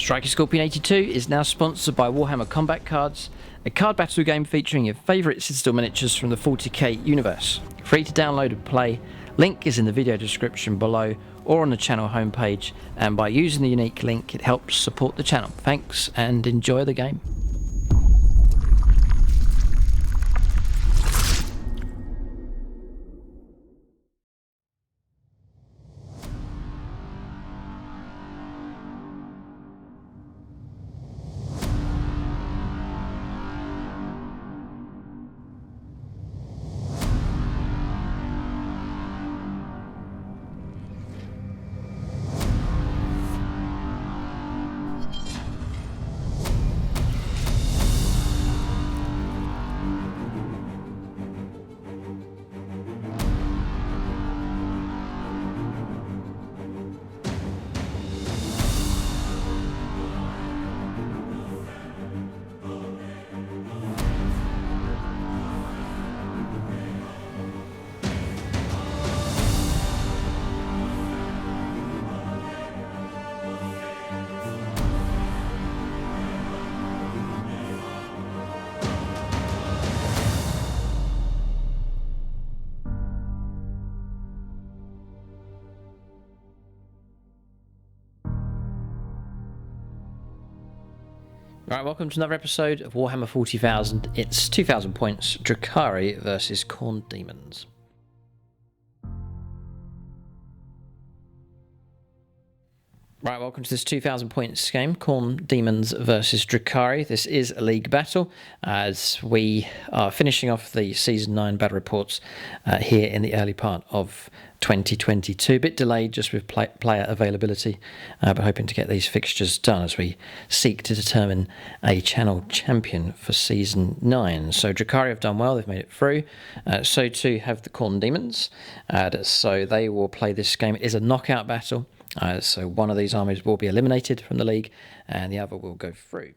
Striker Scorpion 82 is now sponsored by Warhammer Combat Cards, a card battle game featuring your favourite Citadel miniatures from the 40k universe. Free to download and play, link is in the video description below or on the channel homepage, and by using the unique link it helps support the channel. Thanks and enjoy the game. Right, welcome to another episode of Warhammer 40,000. It's 2000 points, Drukhari versus Khorne Daemons. Right, welcome to this 2000 points game, Khorne Daemons versus Drukhari. This is a league battle as we are finishing off the Season 9 battle reports here in the early part of 2022. A bit delayed just with player availability, but hoping to get these fixtures done as we seek to determine a channel champion for Season 9. So Drukhari have done well, they've made it through. So too have the Khorne Daemons. So they will play this game. It is a knockout battle. So one of these armies will be eliminated from the league and the other will go through.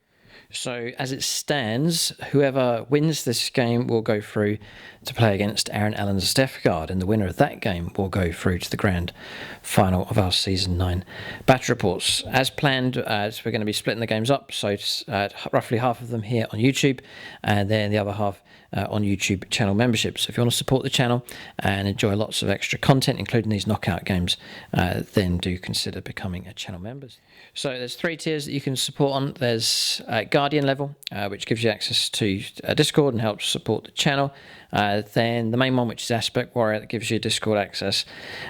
So as it stands, whoever wins this game will go through to play against Aaron Allen's Death Guard, and the winner of that game will go through to the grand final of our Season 9 battle reports. As planned, we're going to be splitting the games up, so roughly half of them here on YouTube and then the other half on YouTube channel membership. So if you want to support the channel and enjoy lots of extra content, including these knockout games, then do consider becoming a channel member. So there's 3 tiers that you can support on. There's Guardian level, which gives you access to Discord and helps support the channel. Then the main one, which is Aspect Warrior, that gives you Discord access,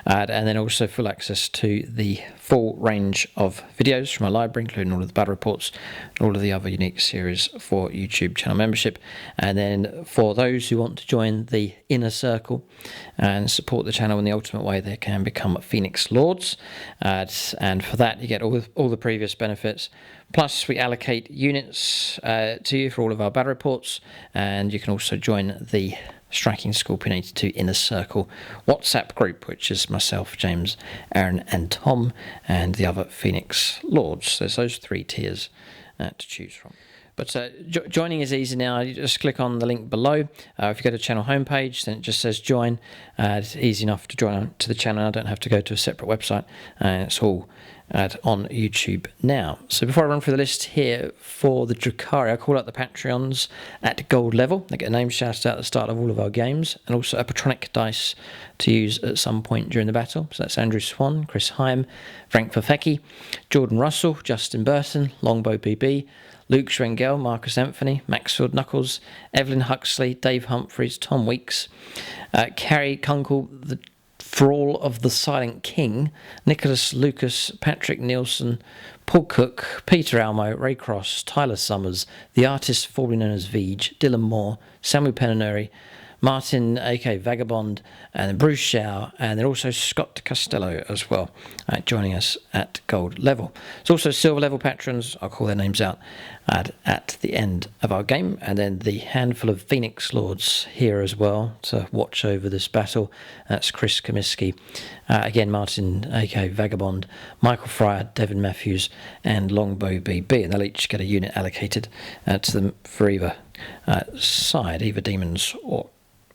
and then also full access to the full range of videos from our library, including all of the battle reports and all of the other unique series for YouTube channel membership. And then for those who want to join the inner circle and support the channel in the ultimate way, they can become Phoenix Lords, and for that you get all the previous benefits. Plus, we allocate units to you for all of our battle reports, and you can also join the Striking Scorpion 82 Inner Circle WhatsApp group, which is myself, James, Aaron, and Tom, and the other Phoenix Lords. There's those 3 tiers to choose from. But joining is easy now. You just click on the link below. If you go to the channel homepage, then it just says join. It's easy enough to join to the channel. I don't have to go to a separate website. It's all on YouTube now. So before I run through the list here for the Drukhari, I call out the Patreons at gold level. They get a name shouted out at the start of all of our games, and also a Patronic dice to use at some point during the battle. So that's Andrew Swan, Chris Heim, Frank Fafecki, Jordan Russell, Justin Burton, Longbow BB, Luke Schwengel, Marcus Anthony, Maxfield Knuckles, Evelyn Huxley, Dave Humphreys, Tom Weeks, Carrie Kunkel, the Thrall of the Silent King, Nicholas Lucas, Patrick Nielsen, Paul Cook, Peter Almo, Ray Cross, Tyler Summers, the artist formerly known as Veej, Dylan Moore, Samuel Penanuri, Martin, aka Vagabond, and Bruce Shaw, and then also Scott Costello as well, joining us at gold level. There's also silver level patrons. I'll call their names out at the end of our game, and then the handful of Phoenix Lords here as well to watch over this battle. That's Chris Comiskey, again Martin, aka Vagabond, Michael Fryer, Devin Matthews, and Longbow BB, and they'll each get a unit allocated to them for either side, either Demons or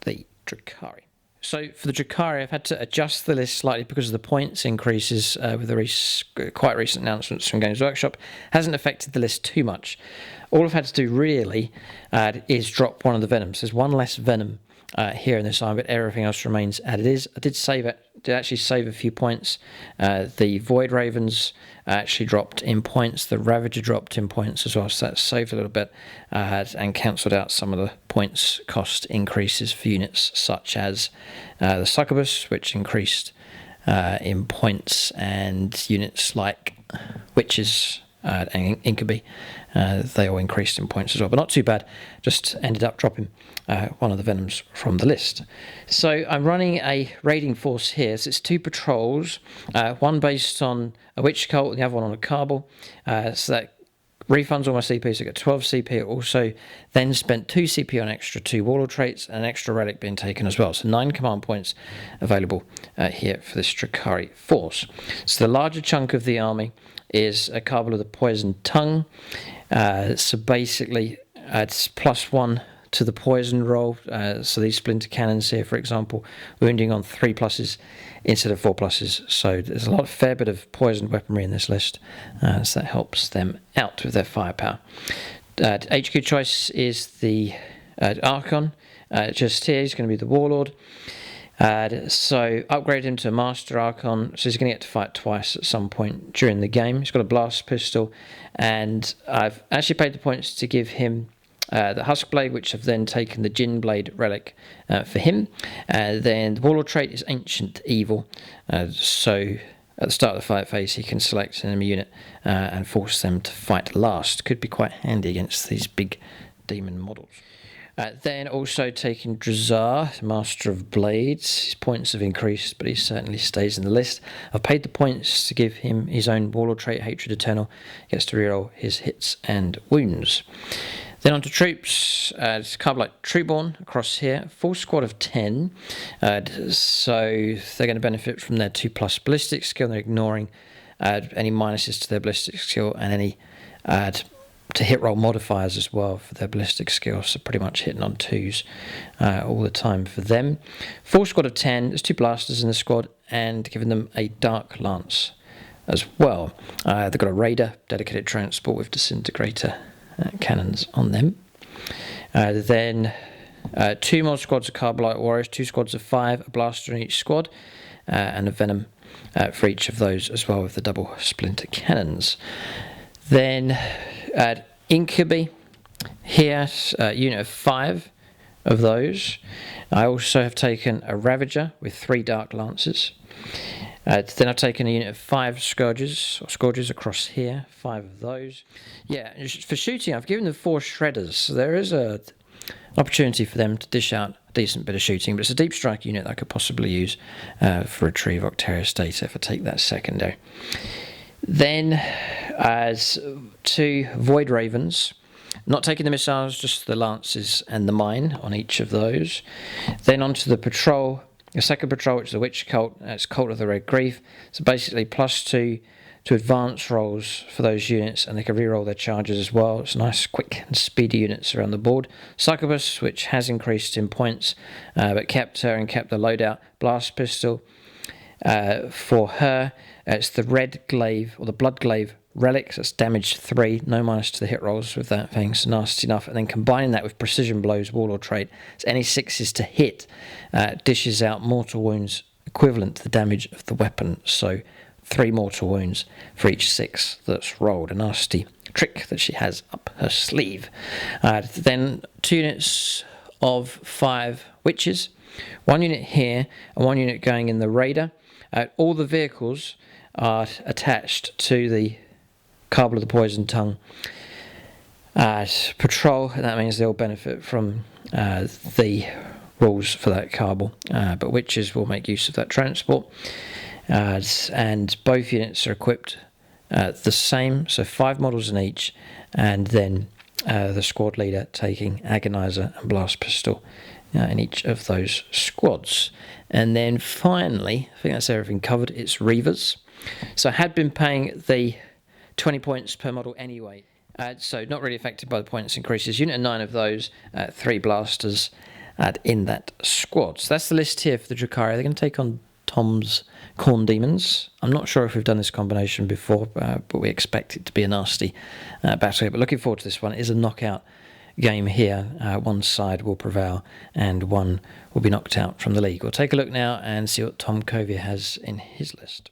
the Drukhari. So for the Drukhari, I've had to adjust the list slightly because of the points increases with the quite recent announcements from Games Workshop. Hasn't affected the list too much. All I've had to do really is drop one of the Venoms. There's one less Venom here in this army, but everything else remains as it is. I did actually save a few points. The Void Ravens actually dropped in points. The Ravager dropped in points as well, so that saved a little bit and cancelled out some of the points cost increases for units such as the Succubus, which increased in points, and units like Witches and Incubi, they all increased in points as well, but not too bad. Just ended up dropping one of the Venoms from the list. So I'm running a raiding force here. So it's 2 patrols, one based on a Witch Cult and the other one on a Carbal. So that refunds all my CP, so I get 12 CP. Also then spent 2 CP on extra 2 Warlord traits and an extra relic being taken as well. So 9 command points available here for this Drukhari force. So the larger chunk of the army is a Carbal of the Poisoned Tongue. So basically it's +1 to the poison roll. So these splinter cannons here, for example, wounding on 3 pluses instead of 4 pluses. So there's a fair bit of poisoned weaponry in this list, so that helps them out with their firepower. HQ choice is the Archon. Just here, he's going to be the Warlord. So upgrade him to a Master Archon, so he's going to get to fight twice at some point during the game. He's got a blast pistol, and I've actually paid the points to give him the Husk Blade, which I've then taken the Jin Blade relic for him. Then the Warlord trait is Ancient Evil, so at the start of the fight phase he can select an enemy unit and force them to fight last. Could be quite handy against these big demon models. Then also taking Drazar, Master of Blades. His points have increased, but he certainly stays in the list. I've paid the points to give him his own Warlord trait, Hatred Eternal. He gets to reroll his hits and wounds. Then on to troops. It's Carbolite Trueborn across here. Full squad of 10. So they're going to benefit from their 2+ ballistic skill. They're ignoring any minuses to their ballistic skill and any to hit roll modifiers as well for their ballistic skills, so pretty much hitting on 2s all the time for them. Full squad of 10, there's 2 blasters in the squad, and giving them a Dark Lance as well. They've got a Raider, dedicated transport with disintegrator cannons on them. Then 2 more squads of Carbolite Warriors, 2 squads of 5, a blaster in each squad, and a Venom for each of those as well with the double splinter cannons. Then Incubi here, unit of 5 of those. I also have taken a Ravager with 3 Dark Lances. Then I've taken a unit of 5 Scourges across here, 5 of those. Yeah, for shooting I've given them 4 Shredders, so there is an opportunity for them to dish out a decent bit of shooting, but it's a deep strike unit that I could possibly use for Retrieve Octarius data if I take that secondary. Then as 2 Void Ravens, not taking the missiles, just the lances and the mine on each of those. Then onto the patrol, the second patrol, which is the Witch Cult. It's Cult of the Red Grief. So basically +2 to advance rolls for those units, and they can reroll their charges as well. It's nice, quick and speedy units around the board. Succubus, which has increased in points, but kept her and kept the loadout. Blast pistol for her. It's the Red Glaive, or the Blood Glaive relic. So it's damage 3, no minus to the hit rolls with that thing, so nasty enough. And then combining that with Precision Blows Warlord trait, so any 6s to hit dishes out mortal wounds equivalent to the damage of the weapon. So 3 mortal wounds for each 6 that's rolled. A nasty trick that she has up her sleeve. Then 2 units of 5 Witches, 1 unit here and 1 unit going in the Raider. All the vehicles are attached to the Carbal of the Poisoned Tongue patrol, and that means they'll benefit from the rules for that Carbal, but Witches will make use of that transport. And both units are equipped the same, so 5 models in each, and then the squad leader taking Agonizer and Blast Pistol in each of those squads. And then finally, I think that's everything covered, it's Reavers. So I had been paying the 20 points per model anyway, so not really affected by the points increases. Unit of 9 of those, 3 blasters, in that squad. So that's the list here for the Drukhari. They're going to take on Tom's Khorne Demons. I'm not sure if we've done this combination before, but we expect it to be a nasty battle here. But looking forward to this one. It is a knockout game here. One side will prevail and one will be knocked out from the league. We'll take a look now and see what Tom Covey has in his list.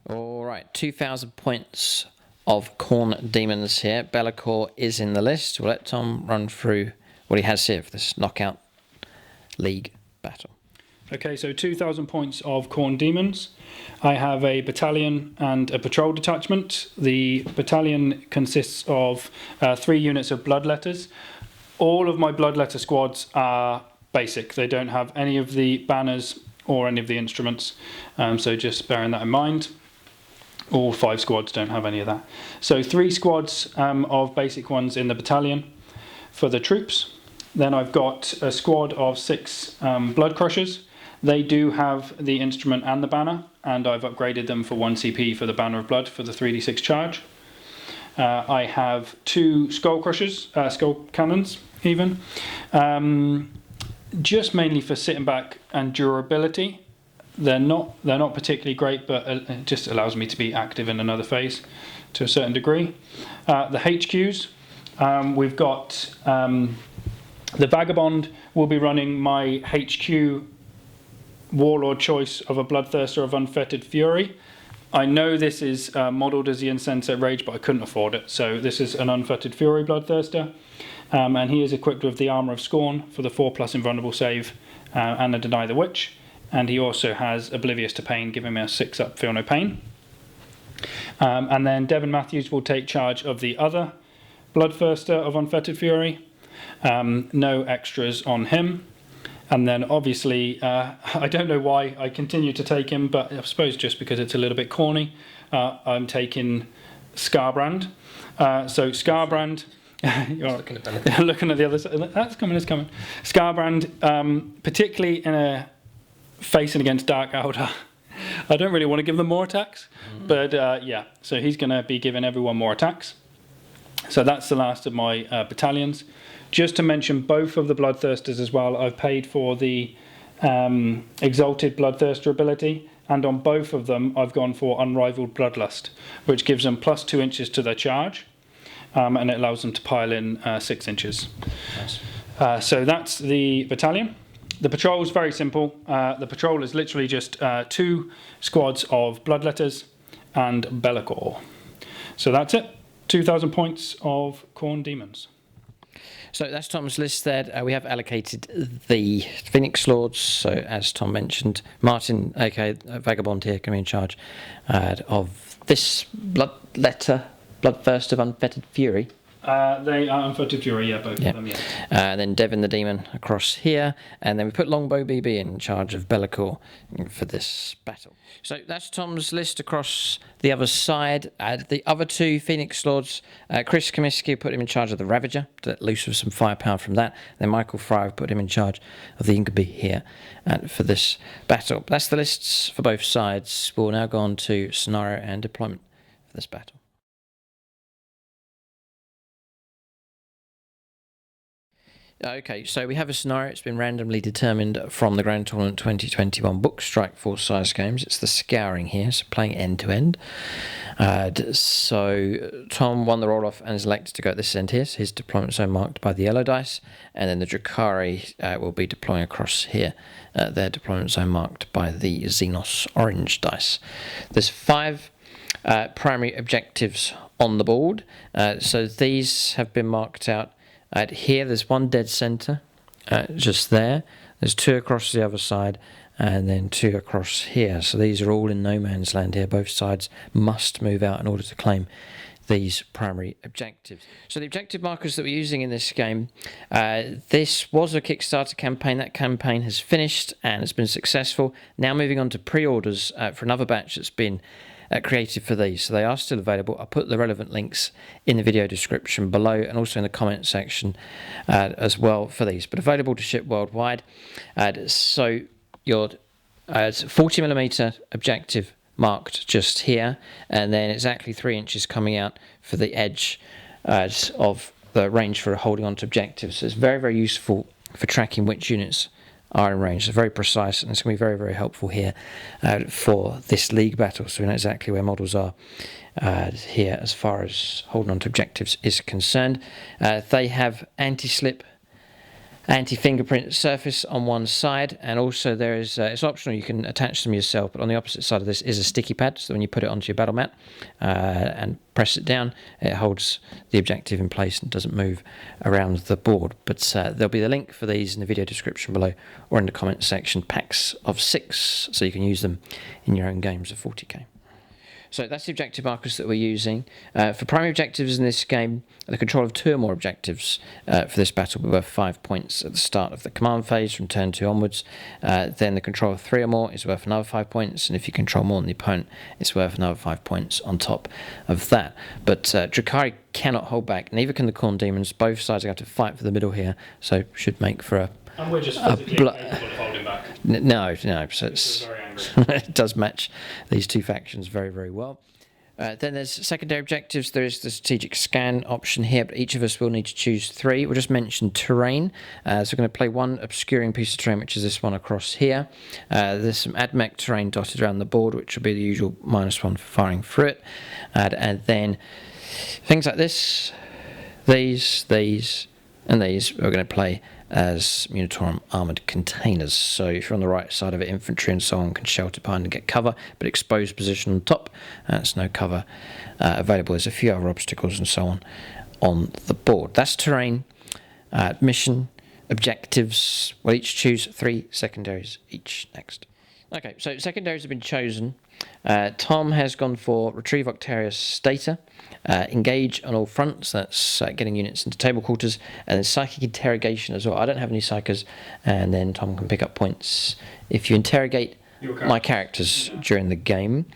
All right, 2,000 points of Khorne Demons here. Be'lakor is in the list. We'll let Tom run through what he has here for this knockout league battle. Okay, so 2,000 points of Khorne Demons. I have a battalion and a patrol detachment. The battalion consists of 3 units of bloodletters. All of my bloodletter squads are basic. They don't have any of the banners or any of the instruments, so just bearing that in mind. All 5 squads don't have any of that. So 3 squads of basic ones in the battalion for the troops. Then I've got a squad of 6 blood crushers. They do have the instrument and the banner, and I've upgraded them for 1 CP for the banner of blood for the 3d6 charge. I have 2 skull crushers, skull cannons even, just mainly for sitting back and durability. They're not particularly great, but it just allows me to be active in another phase to a certain degree. The HQs, we've got the Vagabond will be running my HQ Warlord choice of a Bloodthirster of Unfettered Fury. I know this is modelled as the Insensate Rage, but I couldn't afford it, so this is an Unfettered Fury Bloodthirster, and he is equipped with the Armour of Scorn for the 4+ invulnerable save and a Deny the Witch. And he also has Oblivious to Pain, giving me a 6-up Feel No Pain. And then Devon Matthews will take charge of the other Bloodthirster of Unfettered Fury. No extras on him. And then obviously, I don't know why I continue to take him, but I suppose just because it's a little bit corny, I'm taking Scarbrand. So Scarbrand... You're looking at the other side. That's coming, it's coming. Scarbrand, particularly in a... facing against Dark Eldar, I don't really want to give them more attacks, but yeah, so he's going to be giving everyone more attacks. So that's the last of my battalions. Just to mention both of the Bloodthirsters as well, I've paid for the Exalted Bloodthirster ability, and on both of them I've gone for Unrivaled Bloodlust, which gives them +2 inches to their charge, and it allows them to pile in 6 inches. Nice. So that's the battalion. The patrol is very simple. The patrol is literally just 2 squads of Bloodletters and Be'lakor. So that's it. 2,000 points of Khorne Demons. So that's Tom's list there. We have allocated the Phoenix Lords. So as Tom mentioned, Martin, aka Vagabond here, can be in charge of this Bloodthirster of Unfettered Fury. They are Unfettered Fury, yeah, both of them, yeah. And then Devon the Demon across here, and then we put Longbow BB in charge of Be'lakor for this battle. So that's Tom's list across the other side. The other 2 Phoenix Lords, Chris Comiskey put him in charge of the Ravager, to let loose with some firepower from that. Then Michael Fry put him in charge of the Incubi here for this battle. That's the lists for both sides. We'll now go on to scenario and deployment for this battle. Okay, so we have a scenario. It's been randomly determined from the Grand Tournament 2021 book, Strike Force size games. It's the Scouring here, so playing end-to-end. So Tom won the roll-off and is elected to go at this end here. So his deployment zone marked by the yellow dice. And then the Drukhari will be deploying across here. Their deployment zone marked by the Xenos orange dice. There's 5 primary objectives on the board. So these have been marked out. Here there's 1 dead centre, just there. There's 2 across the other side, and then 2 across here. So these are all in no man's land here. Both sides must move out in order to claim these primary objectives. So the objective markers that we're using in this game, this was a Kickstarter campaign. That campaign has finished and it's been successful. Now moving on to pre-orders for another batch that's been created for these, so they are still available. I'll put the relevant links in the video description below and also in the comment section as well for these, but available to ship worldwide. So your 40mm objective marked just here, and then exactly 3 inches coming out for the edge of the range for holding on to objectives. So it's very, very useful for tracking which units are in range. It's very precise, and it's going to be very, very helpful here for this league battle, so we know exactly where models are here as far as holding on to objectives is concerned. They have anti-slip, anti-fingerprint surface on one side, and also there is it's optional, you can attach them yourself, but on the opposite side of this is a sticky pad, so when you put it onto your battle mat and press it down, it holds the objective in place and doesn't move around the board. But there'll be the link for these in the video description below or in the comment section. Packs of 6, so you can use them in your own games of 40k. So that's the objective markers that we're using. For primary objectives in this game, the control of 2 or more objectives for this battle will be worth 5 points at the start of the command phase from turn 2 onwards. Then the control of 3 or more is worth another 5 points, and if you control more than the opponent, it's worth another 5 points on top of that. But Drukhari cannot hold back, neither can the Khorne Demons. Both sides are going to fight for the middle here, so should make for a... And we're just physically capable of holding back. No, so it's... Very angry. It does match these two factions very, very well. Then there's secondary objectives. There is the strategic scan option here, but each of us will need to choose 3. We'll just mention terrain. So we're going to play one obscuring piece of terrain, which is this one across here. There's some admech terrain dotted around the board, which will be the usual -1 for firing through it. And then things like this, these, and these we're going to play as Munitorum armoured containers. So if you're on the right side of it, infantry and so on can shelter behind and get cover, but exposed position on top, there's no cover available. There's a few other obstacles and so on the board. That's terrain. Mission, objectives, we'll each choose 3 secondaries each. Next. Okay, so secondaries have been chosen. Tom has gone for Retrieve Octarius Stata, Engage on all fronts, that's getting units into table quarters, and then Psychic Interrogation as well. I don't have any psychers, and then Tom can pick up points if you interrogate my characters during the game.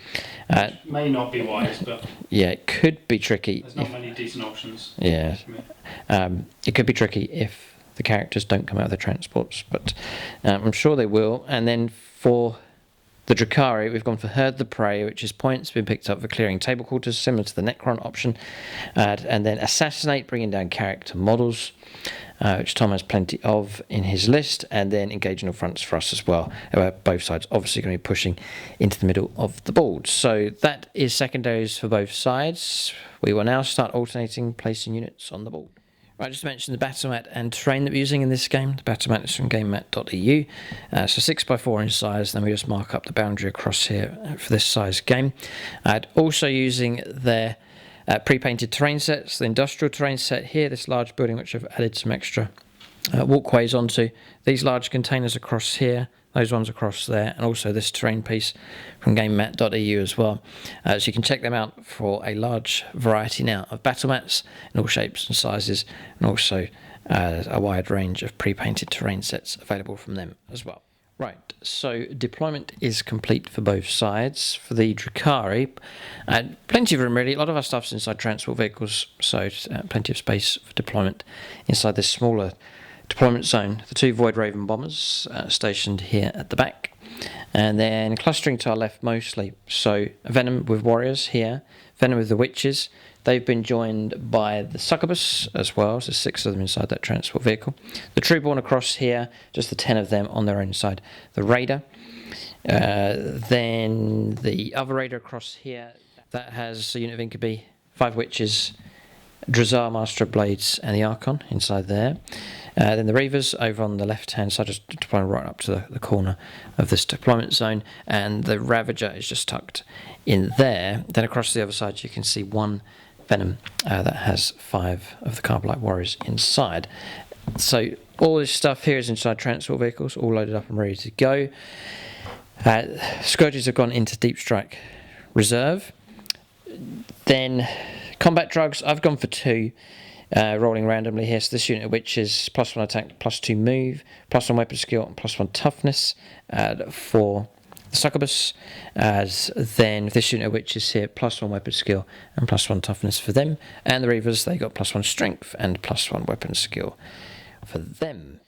May not be wise, but... Yeah, it could be tricky. There's not many decent options. Yeah. It could be tricky if the characters don't come out of their transports, but I'm sure they will. And then for the Drukhari, we've gone for Herd the Prey, which is points being picked up for clearing table quarters, similar to the Necron option. And then Assassinate, bringing down character models, which Tom has plenty of in his list. And then Engage on all fronts for us as well. Both sides obviously going to be pushing into the middle of the board. So that is secondaries for both sides. We will now start alternating placing units on the board. Right, just to mention the battle mat and terrain that we're using in this game. The battle mat is from gamemat.eu, so 6x4 in size. Then we just mark up the boundary across here for this size game. Also using their pre-painted terrain sets, the industrial terrain set here, this large building which I've added some extra walkways onto. These large containers across here, those ones across there, and also this terrain piece from gamemat.eu as well. So you can check them out for a large variety now of battle mats in all shapes and sizes, and also a wide range of pre-painted terrain sets available from them as well. Right, so deployment is complete for both sides. For the Drukhari, plenty of room really. A lot of our stuff's inside transport vehicles, so plenty of space for deployment inside this smaller deployment zone. The 2 Void Raven bombers stationed here at the back, and then clustering to our left mostly. So Venom with warriors here, Venom with the witches. They've been joined by the succubus as well, so 6 of them inside that transport vehicle. The Trueborn across here, just the 10 of them on their own side. The Raider, then the other Raider across here, that has a unit of Incubi, 5 witches, Drazar, Master of Blades, and the Archon inside there. Then the Reavers over on the left-hand side, just deploying right up to the corner of this deployment zone, and the Ravager is just tucked in there. Then across the other side, you can see 1 Venom that has 5 of the Carbonite Warriors inside. So all this stuff here is inside transport vehicles, all loaded up and ready to go. Scourges have gone into Deep Strike Reserve. Then combat drugs, I've gone for 2. Rolling randomly here. So this unit, which is +1 attack, +2 move, +1 weapon skill, and +1 toughness for the succubus. Then this unit, which is here, +1 weapon skill and +1 toughness for them. And the Reavers, they got +1 strength and +1 weapon skill for them.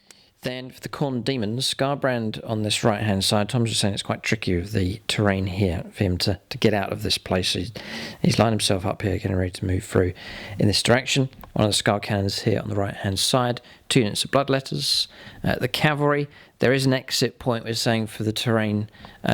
Then for the Khorne Demons, Scarbrand on this right-hand side. Tom's just saying it's quite tricky with the terrain here for him to get out of this place. He's lined himself up here, getting ready to move through in this direction. One of the Scar Cannons here on the right-hand side. 2 units of Bloodletters. The Cavalry, there is an exit point, we're saying, for the terrain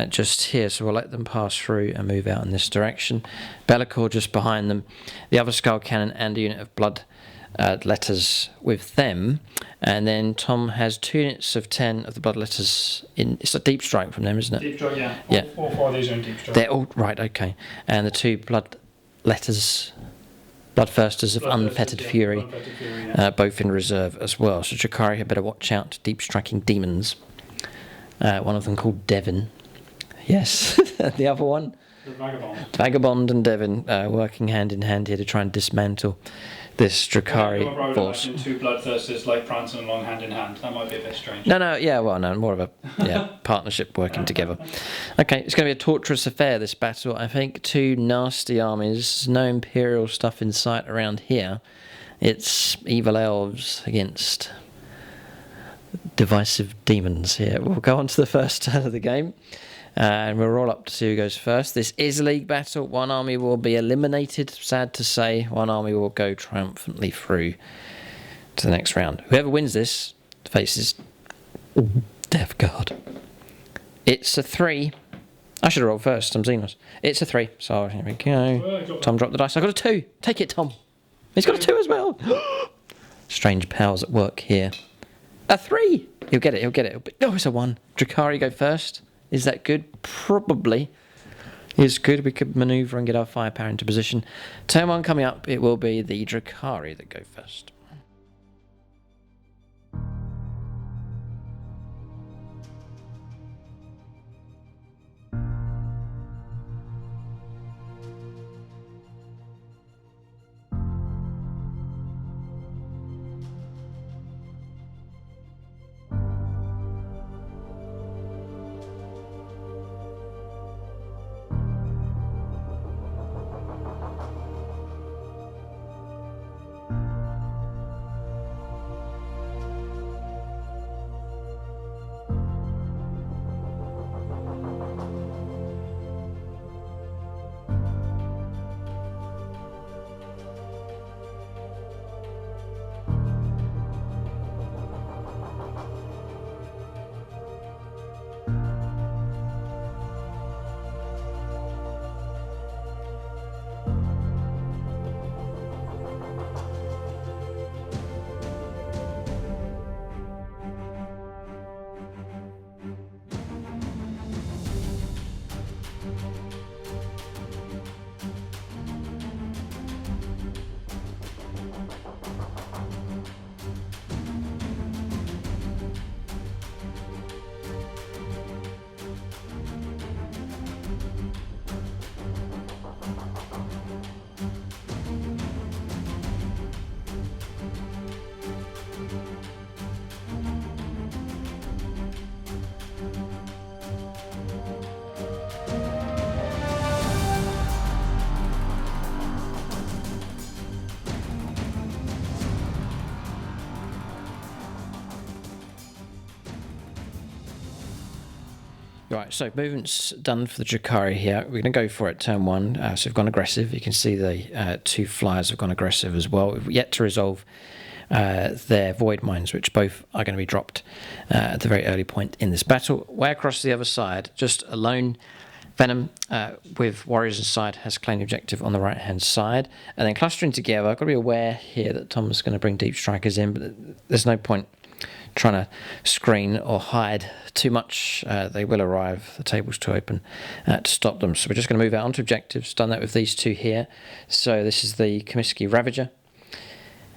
just here, so we'll let them pass through and move out in this direction. Be'lakor just behind them. The other Skull Cannon and a unit of Bloodletters with them. And then Tom has 2 units of 10 of the Bloodletters in. It's a deep strike from them, isn't it? Deep strike, yeah. Yeah. All 4 of these are in deep strike. They're all right, okay. And the 2 Bloodletters, Bloodthirsters of Unfettered Fury, both in reserve as well. So Drukhari had better watch out. Deep striking demons. One of them called Devon. Yes, the other one. The Vagabond. Vagabond and Devon working hand in hand here to try and dismantle this Drukhari force. 2 Bloodthirsters like prancing along hand in hand. That might be a bit strange. No, yeah, well, no, more of a partnership working together. Okay, it's going to be a torturous affair, this battle. I think 2 nasty armies, no Imperial stuff in sight around here. It's evil elves against divisive demons here. We'll go on to the first turn of the game. And we'll roll up to see who goes first. This is a league battle. One army will be eliminated, sad to say. One army will go triumphantly through to the next round. Whoever wins this faces Death Guard. It's a 3. I should have rolled first. I'm Xenos. It's a 3. So here we go. Tom dropped the dice. I got a 2. Take it, Tom. He's got a 2 as well. Strange powers at work here. A 3. He'll get it. Oh, it's a 1. Drukhari go first. Is that good? Probably is good. We could manoeuvre and get our firepower into position. Turn 1 coming up, it will be the Drukhari that go first. Right, so movement's done for the Drukhari here. We're going to go for it turn 1. So we've gone aggressive. You can see the 2 flyers have gone aggressive as well. We've yet to resolve their Void Mines, which both are going to be dropped at the very early point in this battle. Way across the other side, just a lone Venom with Warriors inside has claimed the objective on the right-hand side. And then clustering together, I've got to be aware here that Tom's going to bring Deep Strikers in, but there's no point trying to screen or hide too much. They will arrive. The table's too open to stop them. So we're just going to move out onto objectives. Done that with these 2 here. So this is the Comiskey Ravager,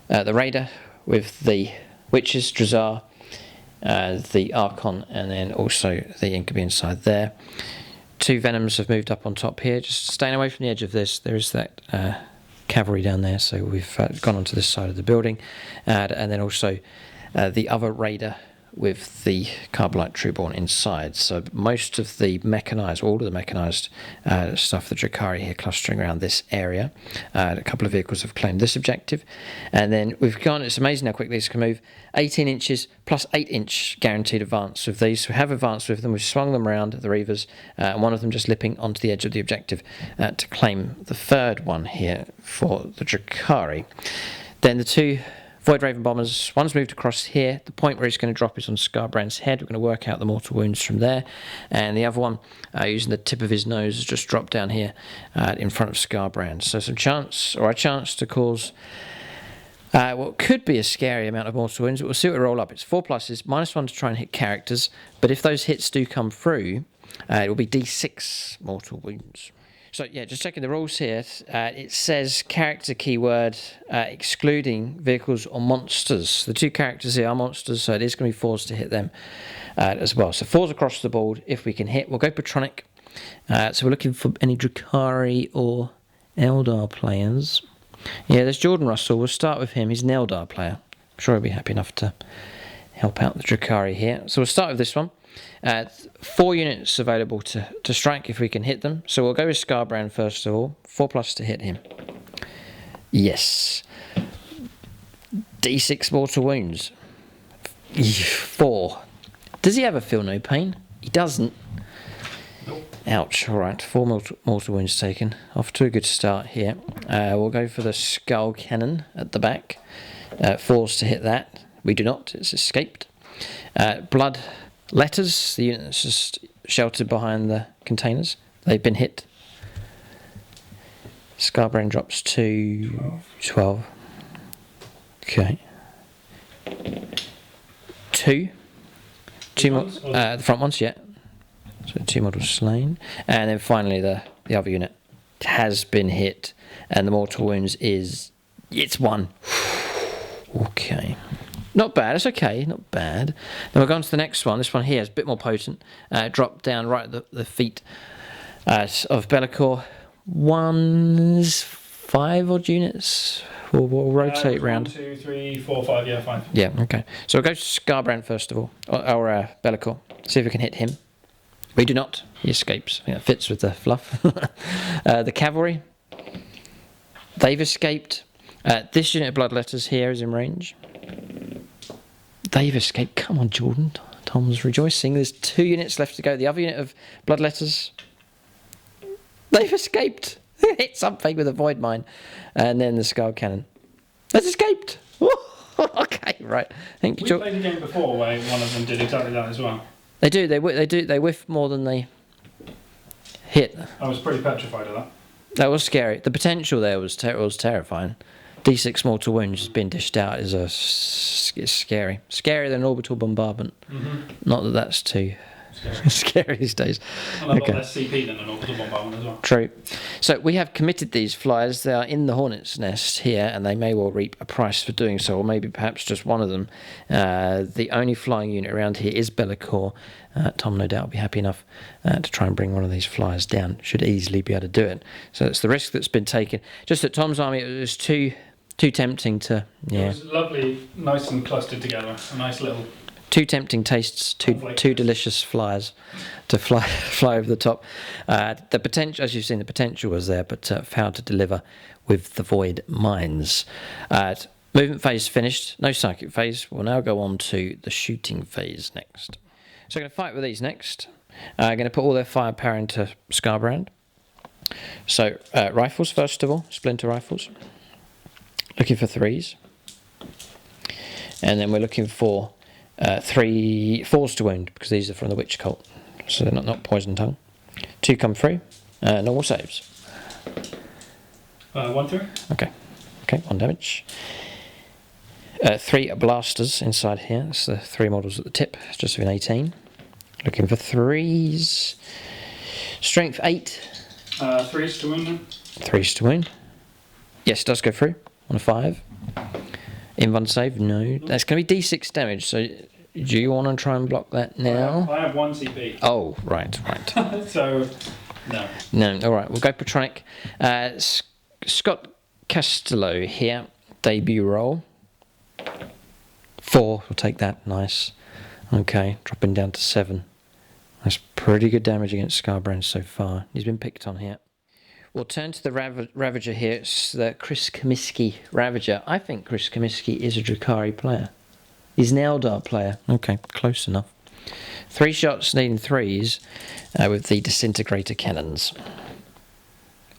the Raider with the Witches, Drazar, the Archon, and then also the Incubi inside there. 2 Venoms have moved up on top here. Just staying away from the edge of this. There is that cavalry down there, so we've gone onto this side of the building. And then also the other Raider with the Carbonite Trueborn inside. So most of the mechanised, all of the mechanised stuff, the Drukhari here clustering around this area. A couple of vehicles have claimed this objective. And then we've gone, it's amazing how quickly this can move, 18 inches plus 8-inch guaranteed advance with these. So we have advanced with them, we've swung them around, the Reavers, and one of them just lipping onto the edge of the objective to claim the third one here for the Drukhari. Then the two Void Raven bombers, one's moved across here. The point where it's going to drop is on Scarbrand's head. We're going to work out the mortal wounds from there. And the other one, using the tip of his nose, has just dropped down here in front of Scarbrand. So some chance, or a chance to cause what could be a scary amount of mortal wounds. But we'll see what we roll up. It's 4 pluses, -1 to try and hit characters. But if those hits do come through, it will be D6 mortal wounds. So yeah, just checking the rules here. It says character keyword excluding vehicles or monsters. The 2 characters here are monsters, so it is going to be 4s to hit them as well. So 4s across the board if we can hit. We'll go Patronic. So we're looking for any Drukhari or Eldar players. Yeah, there's Jordan Russell. We'll start with him. He's an Eldar player. I'm sure he'll be happy enough to help out the Drukhari here. So we'll start with this one. 4 units available to strike if we can hit them. So we'll go with Scarbrand first of all. 4+ to hit him. Yes. D6 mortal wounds. 4. Does he ever feel no pain? He doesn't. Nope. Ouch. Alright, 4 mortal wounds taken. Off to a good start here. We'll go for the skull cannon at the back. 4s to hit that. We do not. It's escaped. Blood letters, the unit that's just sheltered behind the containers, they've been hit. Scarbrand drops to 12. Okay. 2 more, the front ones, yeah. So 2 models slain. And then finally the other unit has been hit, and the mortal wounds is, it's 1. Okay. Not bad, it's okay, not bad. Then we'll go on to the next one. This one here is a bit more potent. Dropped down right at the feet of Be'lakor. 1's 5 odd units. We'll rotate round. 1, 2, 3, 4, 5, yeah, 5. Yeah, okay. So we'll go to Scarbrand first of all, or Be'lakor. See if we can hit him. We do not. He escapes. I think that fits with the fluff. The cavalry. They've escaped. This unit of bloodletters here is in range. They've escaped. Come on, Jordan. Tom's rejoicing. There's 2 units left to go. The other unit of bloodletters, they've escaped. Hit something with a void mine. And then the skull cannon. That's escaped. Okay, right. Thank you, We played a game before where one of them did exactly that as well. They do. They whiff more than they hit. I was pretty petrified of that. That was scary. The potential there was terrifying. D6 mortal wounds has been dished out is it's scary. Scarier than orbital bombardment. Not that that's too scary these days. And a lot less CP than an orbital bombardment as well. True. So we have committed these flyers. They are in the hornet's nest here, and they may well reap a price for doing so, or maybe perhaps just one of them. The only flying unit around here is Be'lakor. Tom, no doubt, will be happy enough to try and bring one of these flyers down. Should easily be able to do it. So it's the risk that's been taken. Just at Tom's army, it was too tempting to, yeah. It was lovely, nice and clustered together. A nice little... 2 tempting tastes, two delicious flyers to fly over the top. The potential, as you've seen, the potential was there, but failed to deliver with the void mines. Movement phase finished. No psychic phase. We'll now go on to the shooting phase next. So I'm going to fight with these next. I'm going to put all their firepower into Scarbrand. So rifles first of all, splinter rifles. Looking for 3s. And then we're looking for 4s to wound, because these are from the Witch Cult. So they're not poison tongue. 2 come through. Normal saves. 1 through. Okay, 1 damage. 3 blasters inside here. That's the 3 models at the tip. It's just an 18. Looking for 3s. Strength 8. 3s to wound then. 3s to wound. Yes, it does go through on a 5. Invuln save? No. That's going to be D6 damage, so do you want to try and block that now? I have 1 CP. Oh, right. So, no. No, alright, we'll go Patronic. Scott Castello here, debut roll. 4, we'll take that, nice. Okay, dropping down to 7. That's pretty good damage against Scarbrand so far. He's been picked on here. We'll turn to the Ravager here. It's the Chris Comiskey Ravager. I think Chris Comiskey is a Drukhari player. He's an Eldar player. Okay, close enough. 3 shots needing 3s with the disintegrator cannons.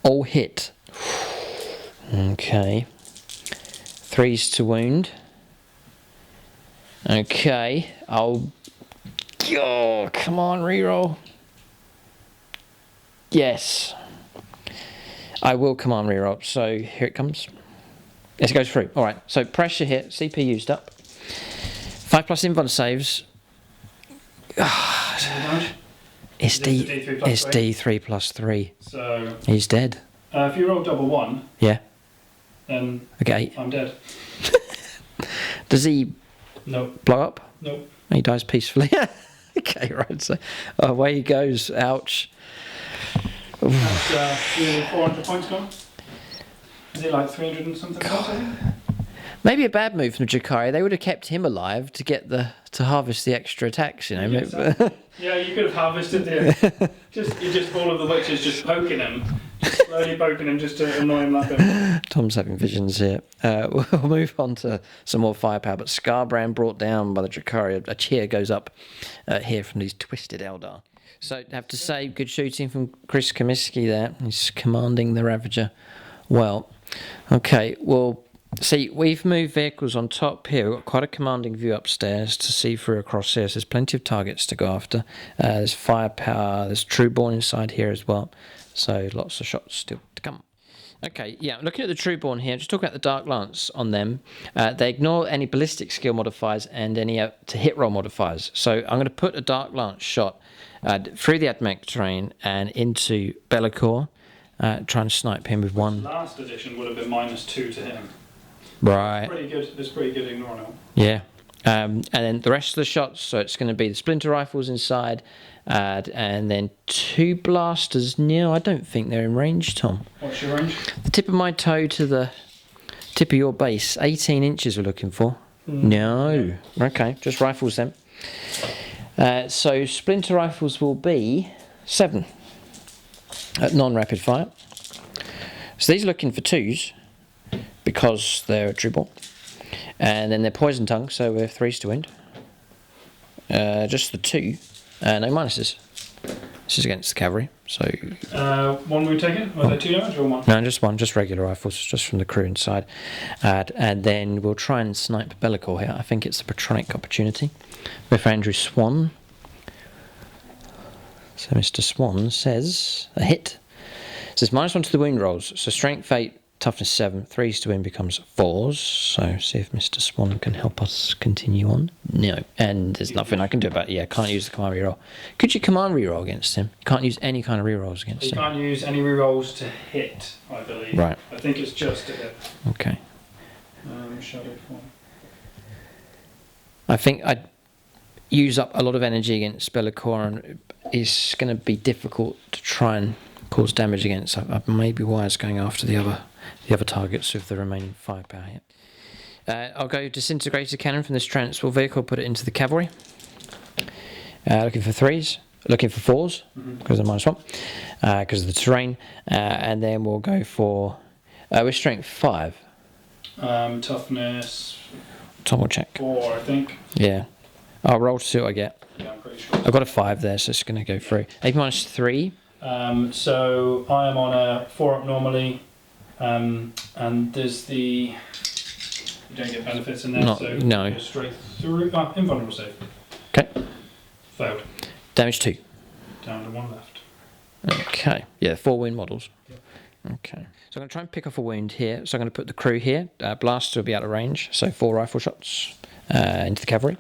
All hit. Okay. 3s to wound. Okay. Oh, come on, reroll. Yes. I will come on reroll. So here it comes. Yes, it goes through. Alright, so pressure hit. CP used up. 5+ invuln saves. It's D3 plus 3. So he's dead. if you roll double 1, yeah, then okay, I'm dead. Does he blow up? Nope. He dies peacefully. Okay, right. So away he goes. Ouch. That's 400 points gone. Is it like 300 and something points, I think? Maybe a bad move from Drukhari. They would have kept him alive to get to harvest the extra attacks, you know. Yeah, you could have harvested the just all of the witches just poking him, slowly poking him just to annoy him like that. Tom's having visions here. We'll move on to some more firepower. But Scarbrand brought down by the Drukhari. A cheer goes up here from these twisted Eldar. So I have to say, good shooting from Chris Comiskey there. He's commanding the Ravager well. Okay, well. See, we've moved vehicles on top here. We've got quite a commanding view upstairs to see through across here. So there's plenty of targets to go after. There's firepower. There's Trueborn inside here as well. So lots of shots still to come. Okay, yeah, looking at the Trueborn here, just talk about the Dark Lance on them. They ignore any ballistic skill modifiers and any to hit roll modifiers. So I'm going to put a Dark Lance shot through the Admech terrain and into Be'lakor, try and snipe him with one. Last edition would have been -2 to him. Right. Pretty good. It's pretty good ignoring it. Yeah. And then the rest of the shots, so it's going to be the splinter rifles inside, and then 2 blasters. No, I don't think they're in range, Tom. What's your range? The tip of my toe to the tip of your base. 18 inches we're looking for. No. Okay, just rifles then. So splinter rifles will be 7 at non-rapid fire. So these are looking for 2s. Because they're a Trueborn. And then they're poison tongue, so we have 3s to wound. Just the 2. No minuses. This is against the cavalry, so... 1 wound taken? Was that 2 damage or 1? No, just 1, just regular rifles, just from the crew inside. And then we'll try and snipe Be'lakor here. I think it's a patronic opportunity. With Andrew Swan. So Mr. Swan says, a hit. Says -1 to the wound rolls. So strength 8. Toughness 7, 3s to win becomes 4s. So see if Mr. Swan can help us continue on. No, and there's nothing I can do about it. Yeah, can't use the command reroll. Could you command reroll against him? You can't use any kind of rerolls against him. You can't use any rerolls to hit, I believe. Right. I think it's just to hit. Okay. Shadow form. I think I'd use up a lot of energy against Be'lakor, and it's going to be difficult to try and cause damage against. Maybe why it's going after the other targets with the remaining firepower here. I'll go disintegrator cannon from this transport vehicle, put it into the cavalry. Looking for 3s, looking for 4s, because of -1, because of the terrain. And then we'll go for, with strength 5. Toughness... Tom will check. 4, I think. Yeah. I'll roll to see what I get. Yeah, I'm pretty sure. I've got a 5 there, so it's going to go through. AP -3. So I am on a 4 up normally. And there's the... You don't get benefits in there, so no. Go straight through. Invulnerable save. Okay. Failed. Damage 2. Down to 1 left. Okay. Yeah, 4 wound models. Yep. Okay. So I'm going to try and pick off a wound here. So I'm going to put the crew here. Blaster will be out of range. So 4 rifle shots into the cavalry.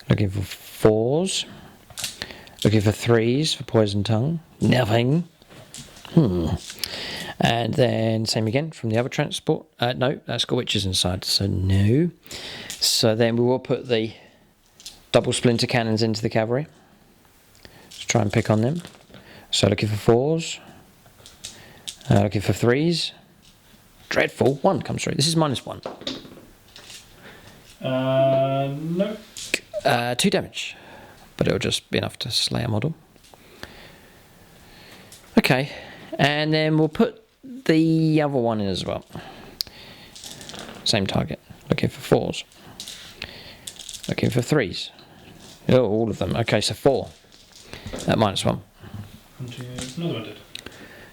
Looking for 4s. Looking for 3s for poison tongue. Nothing. And then same again from the other transport. No, that's got witches inside, so no. So then we will put the double splinter cannons into the cavalry. Let's try and pick on them. So looking for 4s. Looking for 3s. Dreadful. 1 comes through. This is -1. No. 2 damage, but it'll just be enough to slay a model. Okay, and then we'll put the other one in as well. Same target. Looking for 4s. Looking for 3s. Oh, all of them. Okay, so 4 at -1. Another one did.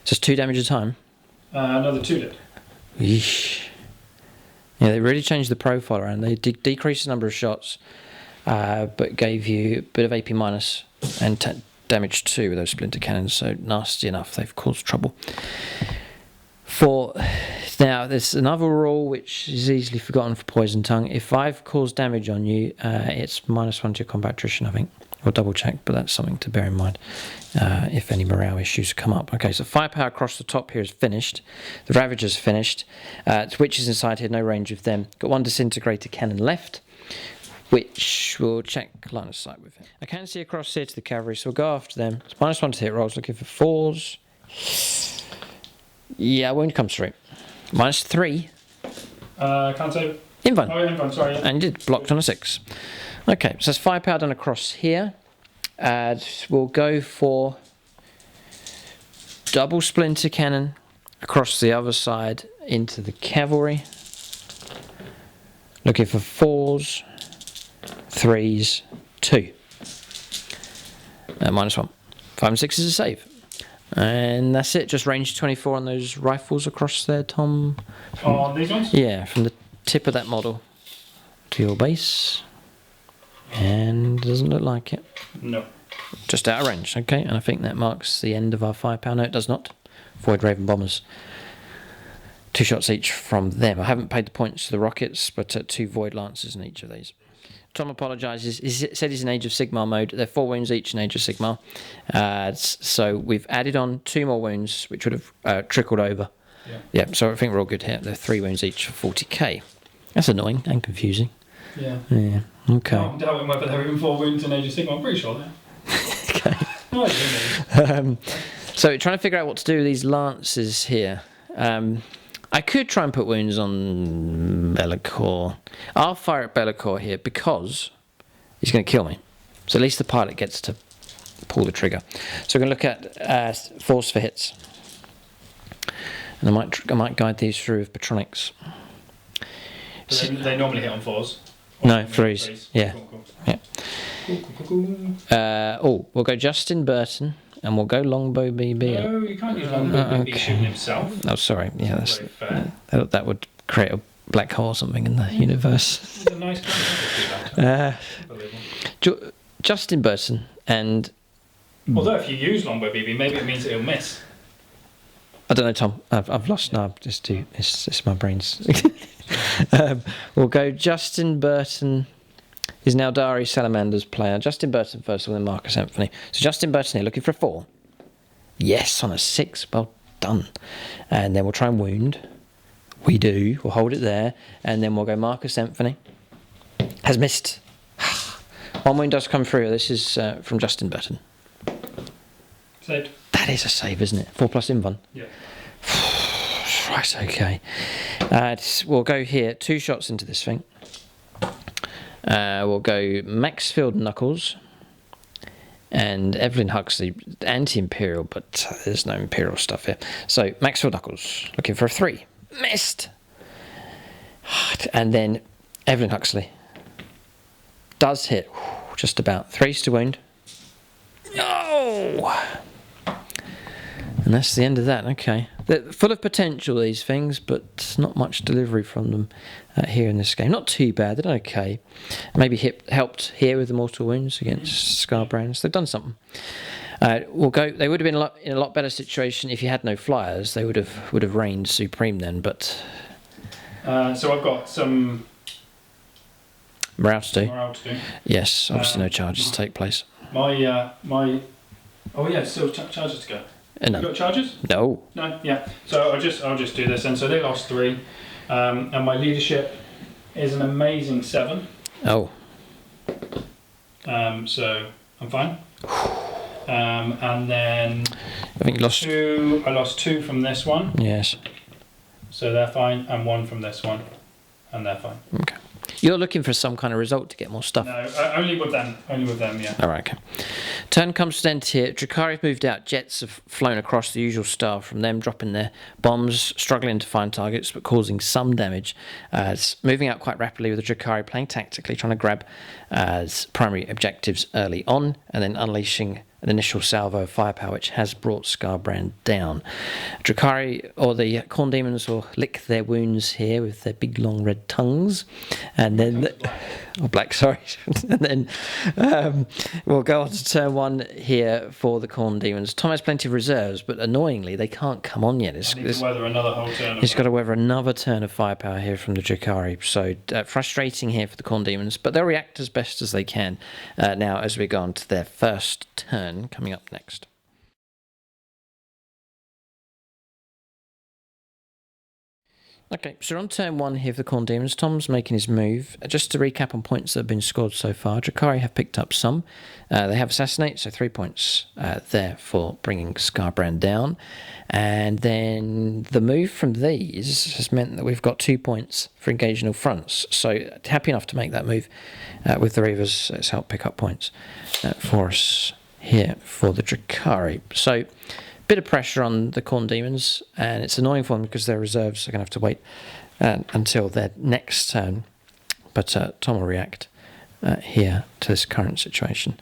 So it's 2 damage a time. Another 2 did. Yeesh. Yeah, they really changed the profile around. They decreased the number of shots, but gave you a bit of AP minus and damage 2 with those splinter cannons. So nasty enough, they've caused trouble. Now, there's another rule which is easily forgotten for Poison Tongue. If I've caused damage on you, it's -1 to your combat attrition, I think. We'll double check, but that's something to bear in mind if any morale issues come up. Okay, so firepower across the top here is finished. The Ravager's finished. Witches inside here, no range of them. Got 1 disintegrator cannon left, which we'll check line of sight with it. I can see across here to the cavalry, so we'll go after them. It's -1 to hit rolls, looking for 4s. Yeah, wound comes through. -3. Can't save it. Invuln. Oh, yeah, Invuln, sorry. Yeah. And you did, blocked on a 6. Okay, so that's firepower done across here. We'll go for double splinter cannon across the other side into the cavalry. Looking for 4s, 3s, 2. -1. 5 and 6 is a save. And that's it, just range 24 on those rifles across there, Tom. On these ones? Yeah, from the tip of that model to your base. And doesn't look like it. No. Just out of range, okay. And I think that marks the end of our firepower. No, it does not. Void Raven bombers. 2 shots each from them. I haven't paid the points to the rockets, but 2 Void Lancers in each of these. Tom apologises. He said he's in Age of Sigmar mode. They're 4 wounds each in Age of Sigmar. So we've added on 2 more wounds, which would have trickled over. Yeah, so I think we're all good here. They're 3 wounds each for 40k. That's annoying and confusing. Yeah. Yeah, okay. I'm doubting whether they're even 4 wounds in Age of Sigmar. I'm pretty sure they are. Okay. No, I don't know. So trying to figure out what to do with these lances here. I could try and put wounds on Be'lakor. I'll fire at Be'lakor here because he's going to kill me. So at least the pilot gets to pull the trigger. So we're going to look at force for hits. And I might guide these through with Patronics. They normally hit on 4s. No, 3s. Yeah. Cool. Yeah. We'll go Justin Burton. And we'll go Longbow BB. No, you can't use Longbow BB shooting himself. Oh, sorry. Yeah, Fair. that would create a black hole or something in the universe. It's a nice Justin Burton and... Although if you use Longbow BB, maybe it means it'll miss. I don't know, Tom. I've lost now. It's my brains. We'll go Justin Burton. Is now Dari Salamander's player. Justin Burton first, and then Marcus Anthony. So Justin Burton here, looking for a 4. Yes, on a 6. Well done. And then we'll try and wound. We do. We'll hold it there. And then we'll go Marcus Anthony. Has missed. 1 wound does come through. This is from Justin Burton. Saved. That is a save, isn't it? 4 plus Invuln. Yeah. Right, okay. We'll go here. 2 shots into this thing. We'll go Maxfield Knuckles and Evelyn Huxley, anti-Imperial, but there's no Imperial stuff here. So Maxfield Knuckles, looking for a 3. Missed! And then Evelyn Huxley does hit, just about. 3s to wound. Oh! And that's the end of that, okay. They're full of potential, these things, but not much delivery from them here in this game. Not too bad, they're okay. Maybe helped here with the mortal wounds against Scarbrands. They've done something. We'll go. They would have been in a lot better situation if you had no flyers. They would have reigned supreme then, but... So I've got some... Morale to do. Morale to do. Yes, obviously no charges to take place. My... Oh yeah, still charges to go. No. You got charges? No. No, yeah. So I'll just do this. And so they lost 3. And my leadership is an amazing 7. Oh. So I'm fine. And then I think you lost 2. I lost 2 from this one. Yes. So they're fine. And 1 from this one. And they're fine. Okay. You're looking for some kind of result to get more stuff. No, only with them. Only with them, yeah. All right, okay. Turn comes to an end here. Drukhari have moved out. Jets have flown across, the usual style from them, dropping their bombs, struggling to find targets, but causing some damage. It's moving out quite rapidly with the Drukhari playing tactically, trying to grab primary objectives early on, and then unleashing an initial salvo of firepower, which has brought Scarbrand down. Drukhari, or the Khorne Demons, will lick their wounds here with their big long red tongues, and then black, sorry. And then we'll go on to turn 1 here for the Khorne Demons. Tom has plenty of reserves, but annoyingly they can't come on yet. He's weather another whole turn. He's got to weather another turn of firepower here from the Drukhari, so frustrating here for the Khorne Demons, but they'll react as best as they can now as we go on to their first turn coming up next. Okay, so on turn 1 here for the Khorne Daemons. Tom's making his move. Just to recap on points that have been scored so far, Drukhari have picked up some. They have Assassinate, so 3 points there for bringing Scarbrand down. And then the move from these has meant that we've got 2 points for engaging all fronts. So happy enough to make that move with the Reavers. It's helped pick up points for us here for the Drukhari. So bit of pressure on the Khorne Demons, and it's annoying for them because their reserves are going to have to wait until their next turn. But Tom will react here to this current situation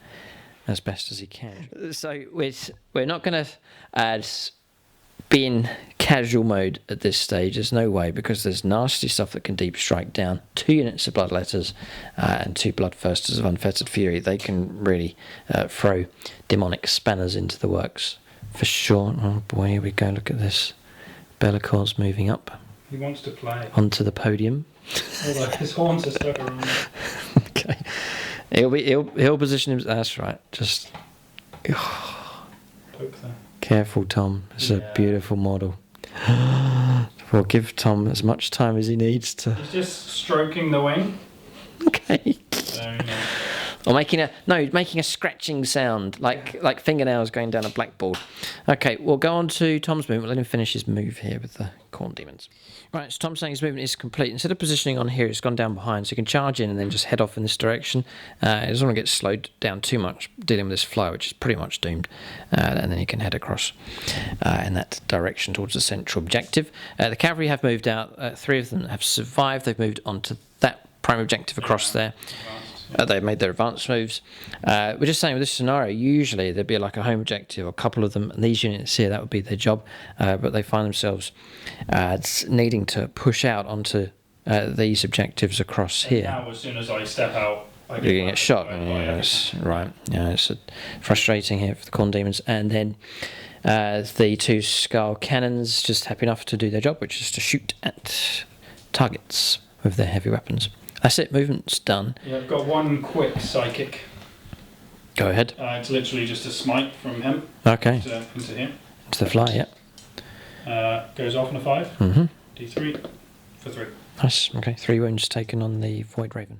as best as he can. So we're not going to be in casual mode at this stage. There's no way, because there's nasty stuff that can deep strike down. 2 units of Bloodletters and 2 Bloodthirsters of Unfettered Fury. They can really throw demonic spanners into the works. For sure. Oh boy, here we go. Look at this. Bellacor's moving up. He wants to play. Onto the podium. Although his horns are stuck around. Okay. He'll position him. That's right. Just poke there. Careful, Tom. It's a beautiful model. We'll give Tom as much time as he needs to. He's just stroking the wing. Okay. Very nice. Or making a scratching sound, like fingernails going down a blackboard. Okay, we'll go on to Tom's movement. Let him finish his move here with the Khorne Demons. Right, so Tom's saying his movement is complete. Instead of positioning on here, it's gone down behind, so you can charge in and then just head off in this direction. It doesn't want to get slowed down too much dealing with this flow, which is pretty much doomed. And then you can head across in that direction towards the central objective. The cavalry have moved out. 3 of them have survived. They've moved on to that prime objective across there. They've made their advanced moves. We're just saying with this scenario, usually there'd be like a home objective, or a couple of them, and these units here, that would be their job. But they find themselves needing to push out onto these objectives across here. Now, as soon as I step out, you're going to get shot. Yes, right. Yeah, it's frustrating here for the Khorne Demons. And then the 2 Skull Cannons just happy enough to do their job, which is to shoot at targets with their heavy weapons. That's it, movement's done. Yeah, I've got 1 quick psychic. Go ahead. It's literally just a smite from him. Okay. Into him. Into the fly, yeah. Goes off on a 5. Mm-hmm. D3 for 3. Nice, okay. 3 wounds taken on the Void Raven.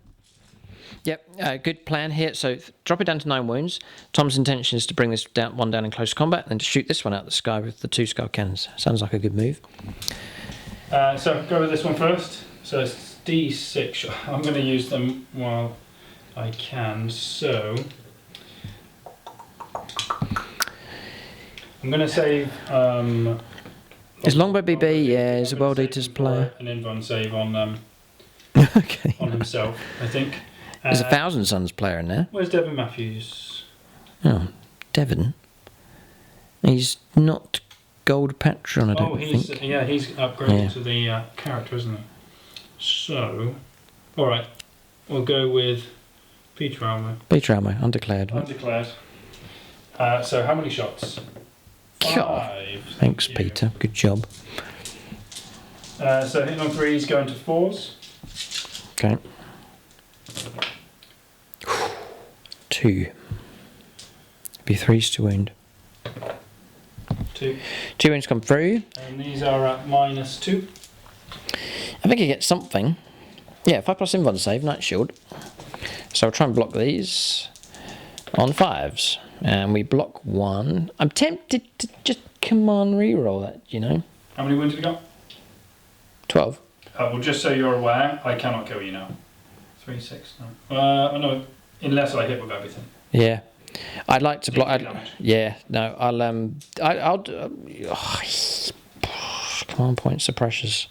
Yep, good plan here. So drop it down to 9 wounds. Tom's intention is to bring this one down in close combat and then to shoot this one out the sky with the 2 Skull Cannons. Sounds like a good move. So go with this one first. So it's D6. I'm going to use them while I can. So I'm going to save. Is Longbow BB? Yeah, he's a World Eaters player. An invuln save on okay. on himself, I think. There's a Thousand Suns player in there. Where's Devin Matthews? Oh, Devon. He's not Gold Patron, I don't think. Yeah, he's upgraded to the character, isn't he? So, alright, we'll go with Peter Almo. Peter Almo, undeclared. Undeclared. So how many shots? 5. Thanks, Peter. Good job. So hitting on 3s, going to 4s. Okay. 2. Be 3s to wound. 2. 2 wounds come through. And these are at -2. I think you get something. Yeah, 5+ invuln save, Night Shield. So I'll try and block these on 5s. And we block 1. I'm tempted to just command reroll that, you know. How many wounds have you got? 12. Well, just so you're aware, I cannot kill you now. 3, 6, 9. No, unless I hit with everything. Yeah. I'd like to block. Damage. Yeah, no, I'll. Come on, points of pressures.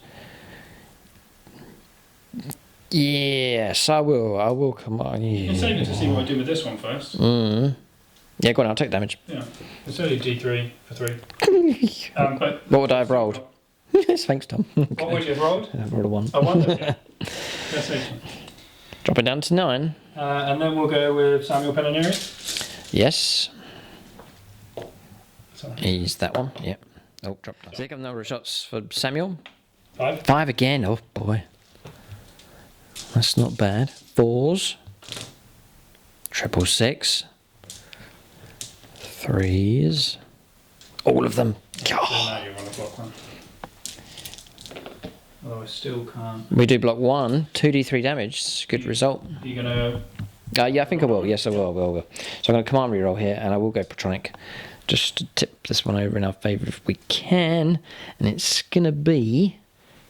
Yes, I will. I will. Come on. You can save it to see what I do with this one first. Yeah, go on. I'll take damage. Yeah, it's only D3 for 3. But What would I have rolled? Yes, thanks, Tom. Okay. what would you have rolled? I've rolled a 1. A 1. Yeah. That's it. Drop it down to 9. And then we'll go with Samuel Pellinari. Yes. Sorry. He's that one. Yep. Oh, drop down. Second number of shots for Samuel. 5. 5 again. Oh boy. That's not bad. 4s. 666. 3s. All of them. So now you want to block one. Although I still can't. We do block 1. 2d3 damage. It's a good result. Are you going to... Yeah, I think I will. Yes, I will. So I'm going to command reroll here, and I will go Patronic. Just to tip this one over in our favour if we can. And it's going to be...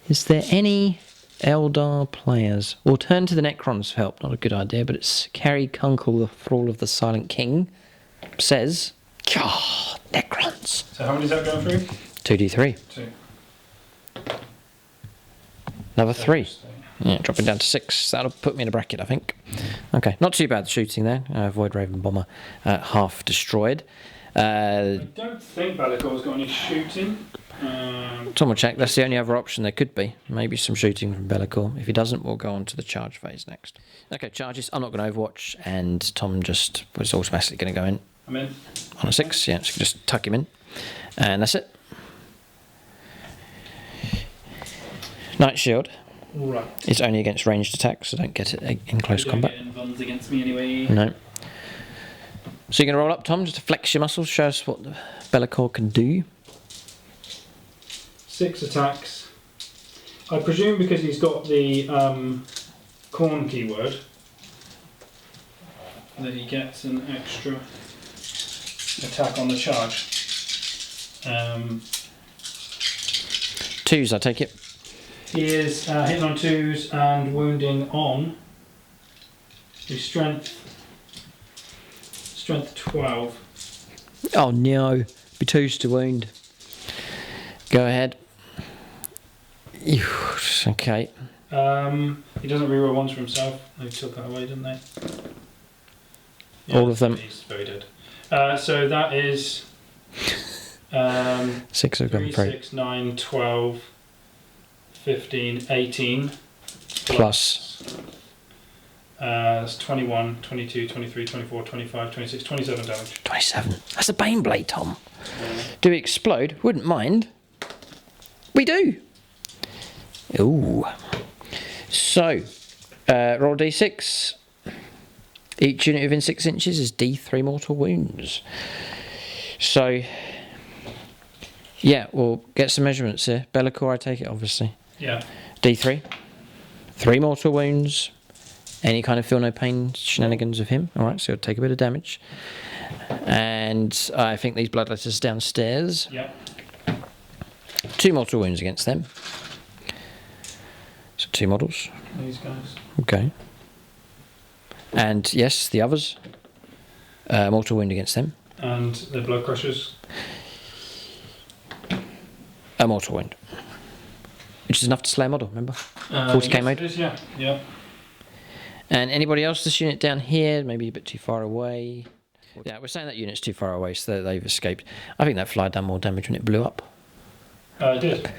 Is there any Eldar players? We'll turn to the Necrons for help. Not a good idea, but it's Carrie Kunkel, the Thrall of the Silent King, says... God, Necrons. So how many is that going through? 2d3. 2. Another 3. Yeah, dropping down to 6. That'll put me in a bracket, I think. Okay, not too bad shooting there. Void Raven Bomber, half destroyed. I don't think Bellacor's got any shooting. Tom will check. That's the only other option there could be. Maybe some shooting from Be'lakor. If he doesn't, we'll go on to the charge phase next. Okay, charges. I'm not going to Overwatch, and Tom just was automatically going to go in. I'm in. On a 6, yeah, so just tuck him in. And that's it. Night Shield. Right. It's only against ranged attacks, so don't get it in close combat. You don't get Vuns against me anyway. No. So you're going to roll up, Tom, just to flex your muscles, show us what Be'lakor can do. 6 attacks. I presume because he's got the Khorne keyword that he gets an extra attack on the charge. 2s, I take it. He is hitting on 2s and wounding on his strength 12. Oh no, be 2s to wound. Go ahead. Okay. He doesn't reroll ones for himself. They took that away, didn't they? Yeah, all of them. He's very dead. So that is 6 have gone 3, through. 6, 9, 12, 15, 18. Plus. That's 21, 22, 23, 24, 25, 26, 27 damage. 27. That's a Bane Blade, Tom. Do we explode? Wouldn't mind. We do. Ooh. So, roll d6. Each unit within 6 inches is d3 mortal wounds. So, yeah, we'll get some measurements here. Be'lakor, I take it, obviously. Yeah. d3. 3 mortal wounds. Any kind of feel no pain shenanigans of him. Alright, so he'll take a bit of damage. And I think these bloodletters downstairs. Yeah. 2 mortal wounds against them. So 2 models. These guys. Okay. And yes, the others. Mortal wound against them. And the blood crushers. A mortal wound. Which is enough to slay a model, remember? 40k yes, mode. it is, yeah. Yeah. And anybody else, this unit down here, maybe a bit too far away. Yeah, we're saying that unit's too far away, so they've escaped. I think that fly done more damage when it blew up. It did.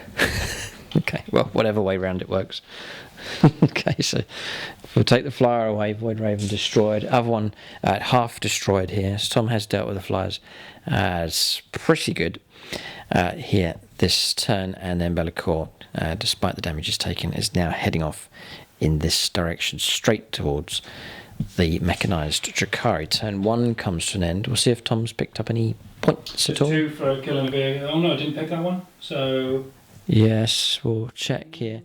Okay, well, whatever way round it works. Okay, so we'll take the flyer away, Void Raven destroyed. Other one half destroyed here. So Tom has dealt with the flyers. It's pretty good here this turn, and then Be'lakor, despite the damage he's taken, is now heading off in this direction, straight towards the mechanised Drukhari. Turn 1 comes to an end. We'll see if Tom's picked up any points at all. 2 for killing a vehicle. Oh no, I didn't pick that one. So yes, we'll check here.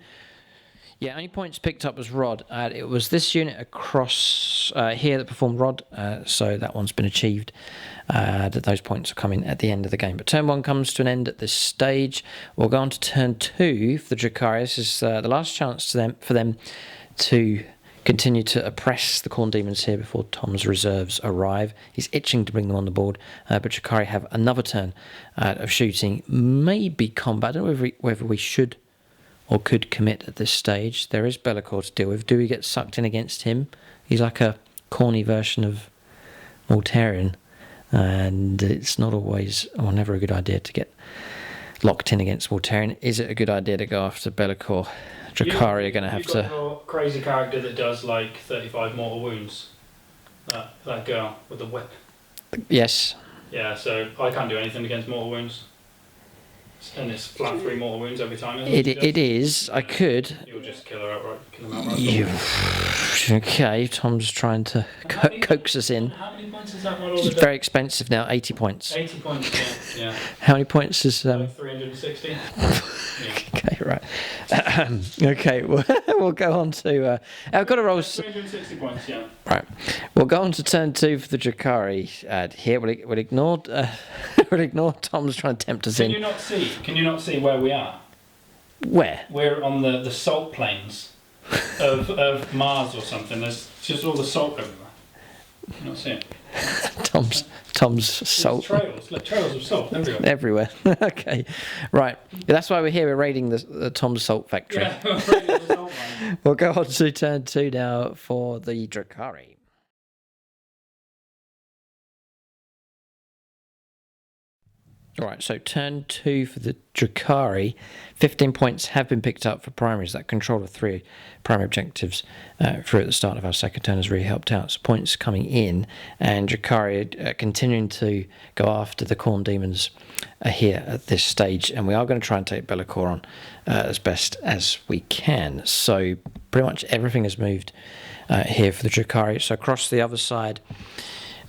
Yeah, only points picked up was Rod. It was this unit across here that performed Rod, so that one's been achieved. That those points are coming at the end of the game. But turn 1 comes to an end at this stage. We'll go on to turn 2 for the Drukhari. This is the last chance for them to continue to oppress the Khorne Demons here before Tom's reserves arrive. He's itching to bring them on the board, but Drukhari have another turn of shooting, maybe combat. I don't know whether we should or could commit at this stage. There is Be'lakor to deal with. Do we get sucked in against him? He's like a corny version of Mortarion, and it's not always, or never a good idea to get locked in against Mortarion. Is it a good idea to go after Be'lakor? Drukhari are going to have to... You've got your crazy character that does like 35 mortal wounds. That girl with the whip. Yes. Yeah, so I can't do anything against mortal wounds. And it's flat 3 mortal wounds every time. It is. I could. You'll just kill her outright. Kill them outright. Okay, Tom's trying to coax us in. How many points is that one? It's very expensive now, 80 points. 80 points, yeah. How many points is... 360. Yeah. Okay, right. Okay, we'll go on to... I've got to roll... 360 points, yeah. Right. We'll go on to turn 2 for the Drukhari here. We'll ignore... we'll ignore Tom's trying to tempt us in. Can you not see where we are? Where? We're on the salt plains of Mars or something. There's just all the salt everywhere. You not see it? Tom's salt. Trails, like trails of salt everywhere. Everywhere. Okay, right. That's why we're here. We're raiding the Tom's salt factory. Yeah, we're raiding the salt mine. We'll go on to turn 2 now for the Drukhari. Alright, so turn 2 for the Drukhari. 15 points have been picked up for primaries. That control of 3 primary objectives through at the start of our second turn has really helped out. So points coming in, and Drukhari continuing to go after the Khorne Demons here at this stage. And we are going to try and take Be'lakor on as best as we can. So pretty much everything has moved here for the Drukhari. So across the other side,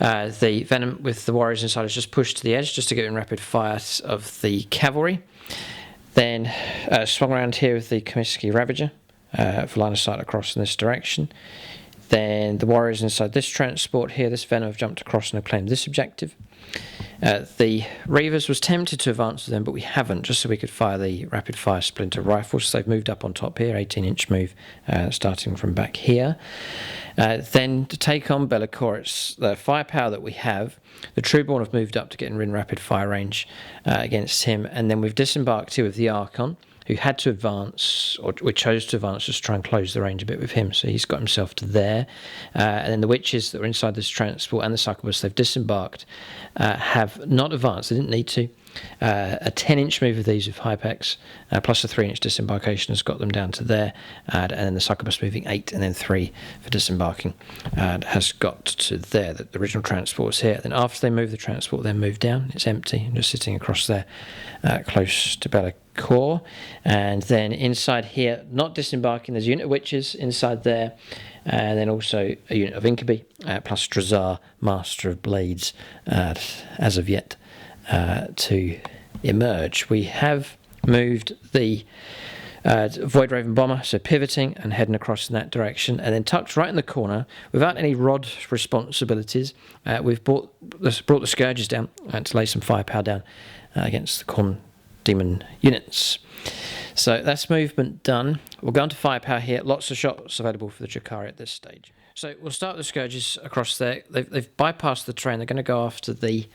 the Venom with the warriors inside has just pushed to the edge just to get in rapid fire of the cavalry. Then swung around here with the Comiskey Ravager for line of sight across in this direction. Then the warriors inside this transport here, this Venom have jumped across and have claimed this objective. The Reavers was tempted to advance with them, but we haven't, just so we could fire the rapid fire splinter rifles. So they've moved up on top here, 18-inch move, starting from back here. Then to take on Be'lakor, it's the firepower that we have. The Trueborn have moved up to get in rapid fire range against him, and then we've disembarked here with the Archon, who had to advance, or we chose to advance just to try and close the range a bit with him, so he's got himself to there. And then the Witches that were inside this transport and the Succubus, they've disembarked, have not advanced, they didn't need to. A 10-inch move of these with Hypex, plus a 3-inch disembarkation has got them down to there, and then the Succubus moving 8 and then 3 for disembarking has got to there. The original transport is here. Then after they move the transport, then move down. It's empty, just sitting across there, close to Be'lakor. And then inside here, not disembarking, there's a unit of Witches inside there, and then also a unit of Incubi, plus Drazar, Master of Blades, as of yet to emerge. We have moved the Void Raven Bomber, so pivoting and heading across in that direction, and then tucked right in the corner without any rod responsibilities. We've brought the Scourges down to lay some firepower down against the Khorne Demon units. So that's movement done. We'll go on to firepower here. Lots of shots available for the Drukhari at this stage. So we'll start with the Scourges across there. They've bypassed the train. They're going to go after the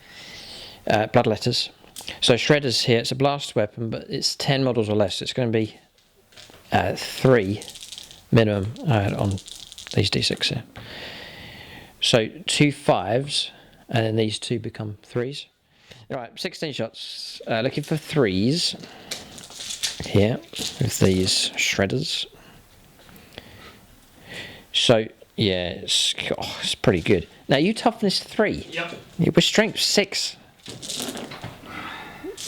Bloodletters. So Shredders here, it's a blast weapon, but it's 10 models or less. It's going to be 3 minimum on these D6 here. So 2 5s, and then these 2 become 3s. Alright, 16 shots. Looking for 3s here with these Shredders. So, yeah, it's pretty good. Now, you toughness 3. Yep. With strength 6.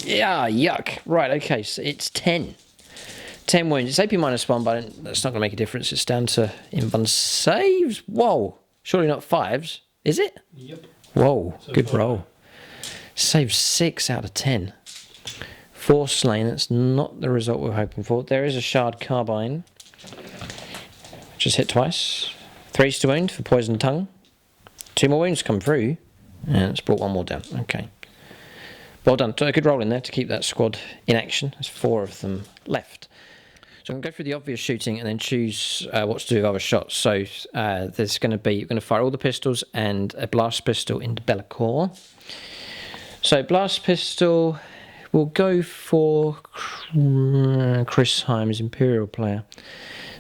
Yeah, yuck. Right, okay, so it's 10. 10 wounds. It's AP -1, but that's not going to make a difference. It's down to in-bun saves. Whoa. Surely not 5s, is it? Yep. Whoa, So good 4. roll. Save 6 out of 10. 4 slain. That's not the result we're hoping for. There is a Shard Carbine. Just hit twice. 3s to wound for Poison Tongue. 2 more wounds come through. And it's brought 1 more down. Okay. Well done. A good roll in there to keep that squad in action. There's 4 of them left. So I'm going to go through the obvious shooting and then choose what to do with other shots. So there's going to be, you're going to fire all the pistols and a blast pistol into Bellacore. So blast pistol, we'll go for Chris Himes, Imperial player.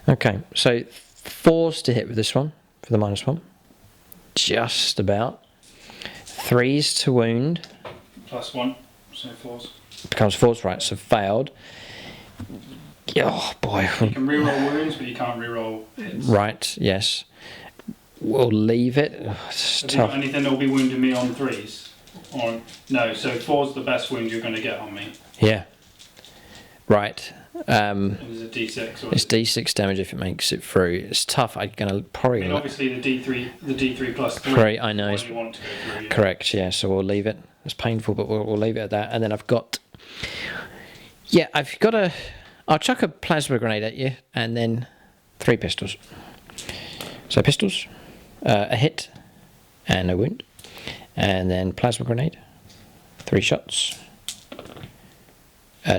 Okay, so 4s to hit with this one for the -1. Just about. 3s to wound. +1, so 4s. Becomes 4s, right, so failed. Oh boy. You can reroll wounds, but you can't reroll hits. Right, yes. We'll leave it. It's Have you tough. got anything that will be wounding me on 3s? Or no, so 4's the best wound you're going to get on me. Yeah. Right. It was a D6. Or It's D6 damage if it makes it through. It's tough. I'm gonna probably. I mean, obviously the D3 plus 3. Great, I know. You want to go through, yeah. Correct. Yeah. So we'll leave it. It's painful, but we'll leave it at that. And then I've got. Yeah, I've got a. I'll chuck a plasma grenade at you, and then 3 pistols. So pistols, a hit, and a wound, and then plasma grenade, 3 shots,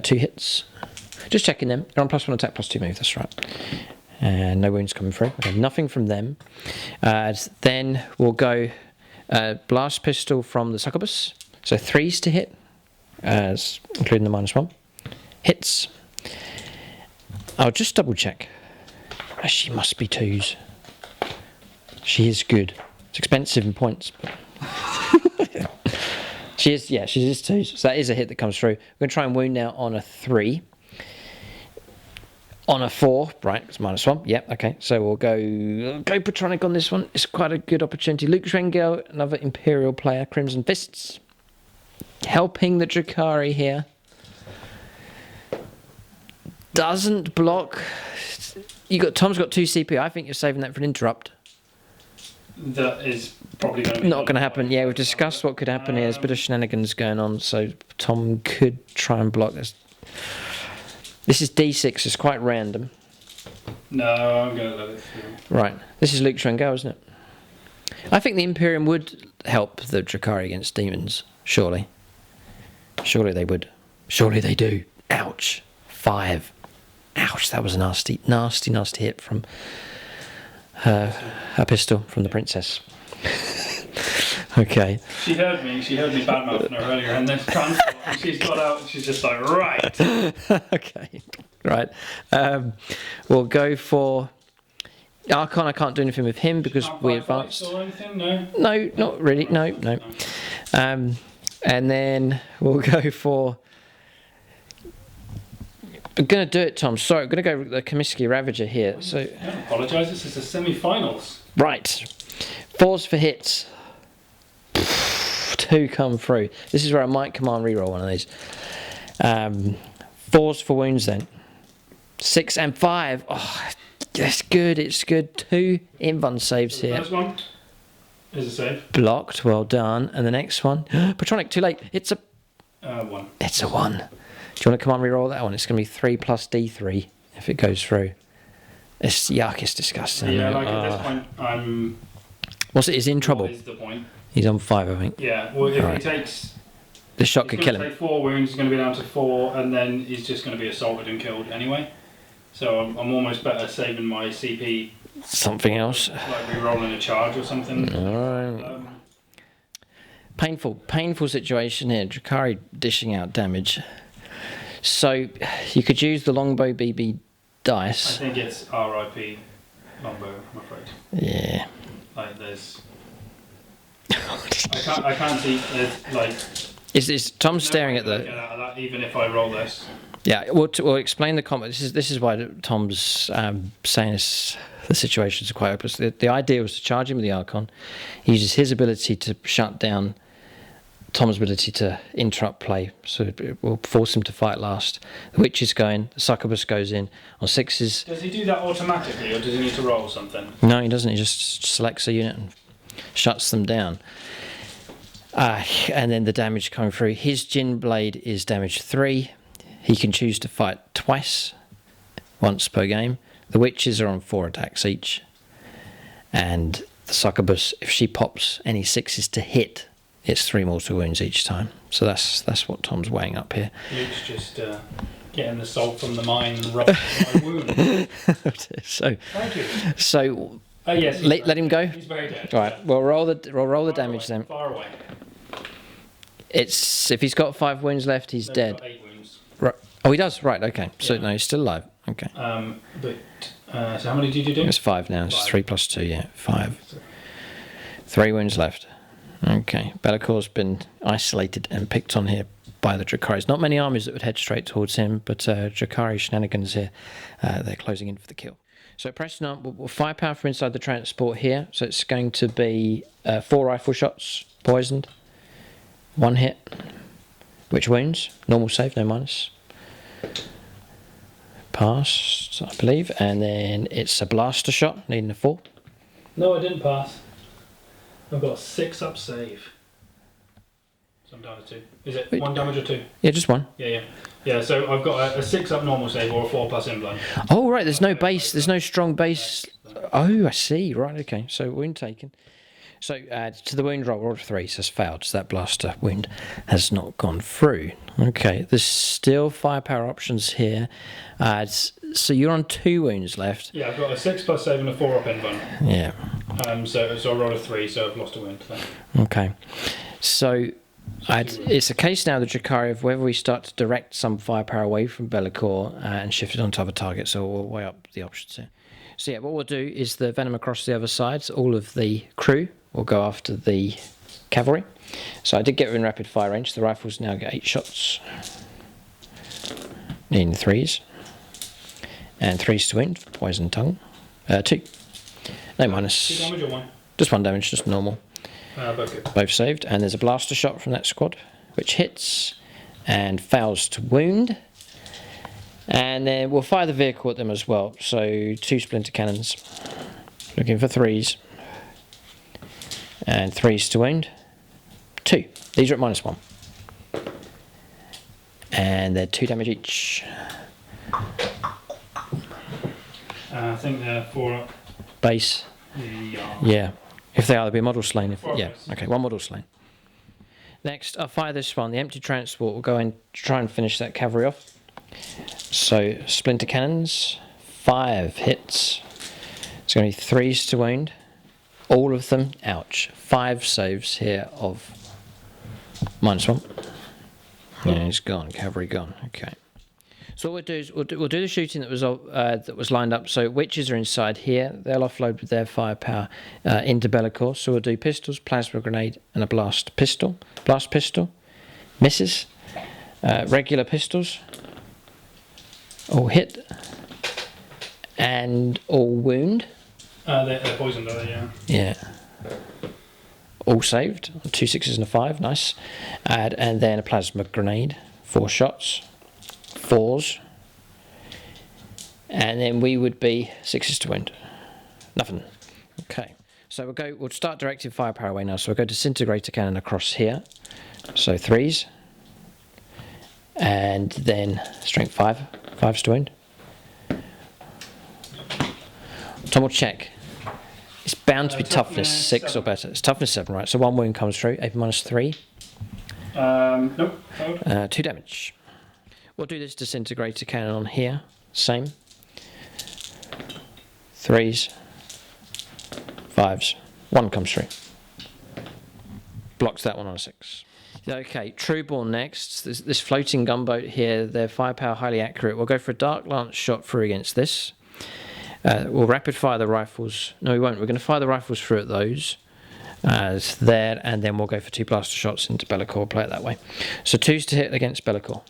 2 hits. Just checking them. They're on +1 attack, +2 move. That's right. And no wounds coming through. Okay, nothing from them. Then we'll go blast pistol from the succubus. So 3s to hit, as including the -1. Hits. I'll just double check. She must be 2s. She is good. It's expensive in points, but she is. Yeah, she is 2s. So that is a hit that comes through. We're gonna try and wound now on a 3. On a 4, right, it's -1. Yep, okay. So we'll go Patronic on this one. It's quite a good opportunity. Luke Schwengel, another Imperial player, Crimson Fists. Helping the Drukhari here. Doesn't block. Tom's got 2 CP. I think you're saving that for an interrupt. That is probably going to be Not going to happen. Yeah, we've discussed what could happen here. There's a bit of shenanigans going on, so Tom could try and block this. This is D6, it's quite random. No, I'm going to let it through. Right, this is Luke Schwengel, isn't it? I think the Imperium would help the Drukhari against demons, surely. Surely they would. Surely they do. Ouch. 5. Ouch, that was a nasty, nasty, nasty hit from her pistol from the princess. Okay. She heard me badmouthing her earlier, and then transport, and she's got out, and she's just like, right. Okay, right. We'll go for Archon. I can't do anything with him because we advanced. Or anything? No? No, not really. No. And then we'll go for. I'm going to do it, Tom. Sorry, I'm going to go with the Comiskey Ravager here. So. Don't apologise, this is the semi-finals. Right. 4s for hits. 2 come through. This is where I might command reroll one of these. 4s for wounds then. 6 and 5. Oh, that's good. It's good. 2 invuln saves The here. first one is a save. Blocked. Well done. And the next one. Patronic, too late. It's a 1. It's a 1. Do you want to command reroll that one? It's going to be 3 plus D3 if it goes through. It's yuck. It's disgusting. Yeah, like at this point, I'm. What's it? He's in trouble. What is the point? He's on 5, I think. Yeah, well, if Right. he takes. The shot He's could going kill to him. take 4 wounds, he's going to be down to 4, and then he's just going to be assaulted and killed anyway. So I'm almost better saving my CP. Something else. Like re-rolling a charge or something. Alright. Painful situation here. Drukhari dishing out damage. So you could use the longbow BB I dice. think it's RIP longbow, I'm afraid. Yeah. Like there's. I can't see. There's like. Is Tom no staring way at to the? get out of that, even if I roll this. Yeah. We'll explain the comment. This is why Tom's saying this, the situations are quite hopeless. The idea was to charge him with the Archon. He uses his ability to shut down Tom's ability to interrupt play, so it will force him to fight last. The Witch is going, the Succubus goes in on 6s. Does he do that automatically, or does he need to roll something? No, he doesn't. He just selects a unit and shuts them down. And then the damage coming through. His Djinn Blade is damage 3. He can choose to fight twice, once per game. The Witches are on 4 attacks each. And the Succubus, if she pops any 6s to hit, it's 3 mortal wounds each time. So that's what Tom's weighing up here. Luke's just getting the salt from the mine and rubbing my wound. So, Thank you. so Yes. let him go. He's very dead. All right, we'll roll the damage then. Far away. It's if he's got 5 wounds left, he's No, dead. He's got 8 wounds. Right. Oh, he does. Right. Okay. So Yeah. no, he's still alive. Okay. So how many did you do? It's 5 now. It's 5. 3 plus 2. Yeah, 5. 3 wounds left. Okay. Bellacor's been isolated and picked on here by the Drukhari. Not many armies that would head straight towards him, but Drukhari shenanigans here. They're closing in for the kill. So pressing up, we'll firepower from inside the transport here. So it's going to be 4 rifle shots, poisoned, 1 hit, which wounds, normal save, no minus. Passed, I believe, and then it's a blaster shot, needing a 4. No, I didn't pass. I've got a 6 up save. So I'm down to 2. Is it 1 damage or 2? Yeah, just 1. Yeah, so I've got a 6 up normal save or a 4 plus inblind. Oh, right, there's no base, there's no strong base. Oh, I see, right, okay, so wound taken. So to the wound roll of 3, so it's failed, so that blaster wound has not gone through. Okay, there's still firepower options here. So you're on 2 wounds left. Yeah, I've got a 6 plus save and a 4 up inblind. Yeah. So I rolled a 3, so I've lost a wound. Okay, so it's a case now, the Drukhari, of whether we start to direct some firepower away from Be'lakor and shift it onto other targets, so we'll weigh up the options here. So yeah, what we'll do is the venom across the other side, so all of the crew will go after the cavalry. So I did get her in rapid fire range, the rifles now get 8 shots. Needing 3s. And 3s to wound, poison tongue. 2. No minus. 2 damage or 1? Just 1 damage, just normal. Both good. Both saved, and there's a blaster shot from that squad, which hits and fails to wound. And then we'll fire the vehicle at them as well. So 2 splinter cannons, looking for 3s, and 3s to wound. 2. These are at -1, and they're 2 damage each. I think they're 4 up. Base. Yeah. If they are, they'll be a model slain. Okay, 1 model slain. Next, I'll fire this one. The empty transport will go and try and finish that cavalry off. So, splinter cannons, 5 hits. It's going to be 3s to wound. All of them, ouch. 5 saves here of -1. Yeah, he's gone. Cavalry gone. Okay. So what we'll do is we'll do the shooting that was lined up. So witches are inside here. They'll offload with their firepower into Be'lakor. So we'll do pistols, plasma grenade, and a blast pistol. Blast pistol misses. Regular pistols all hit and all wound. They're poisoned, are they? Yeah. Yeah. All saved. 2 6s and a 5. Nice. And then a plasma grenade. 4 shots. 4s, and then we would be 6s to wound. Nothing. Okay, so we'll start directing firepower away now. So we'll go disintegrator cannon across here. So 3s, and then strength 5, 5s to wound. Tom will check. It's bound to be toughness 6 or better. It's toughness 7, right? So 1 wound comes through. AP -3. Nope. 2 damage. We'll do this disintegrator cannon on here. Same. 3s. 5s. 1 comes through. Blocks that one on a 6. Okay, Trueborn next. This floating gunboat here, their firepower highly accurate. We'll go for a Dark Lance shot through against this. We'll rapid fire the rifles. No, we won't. We're going to fire the rifles through at those. As there, and then we'll go for 2 blaster shots into Be'lakor. Play it that way. So 2s to hit against Be'lakor.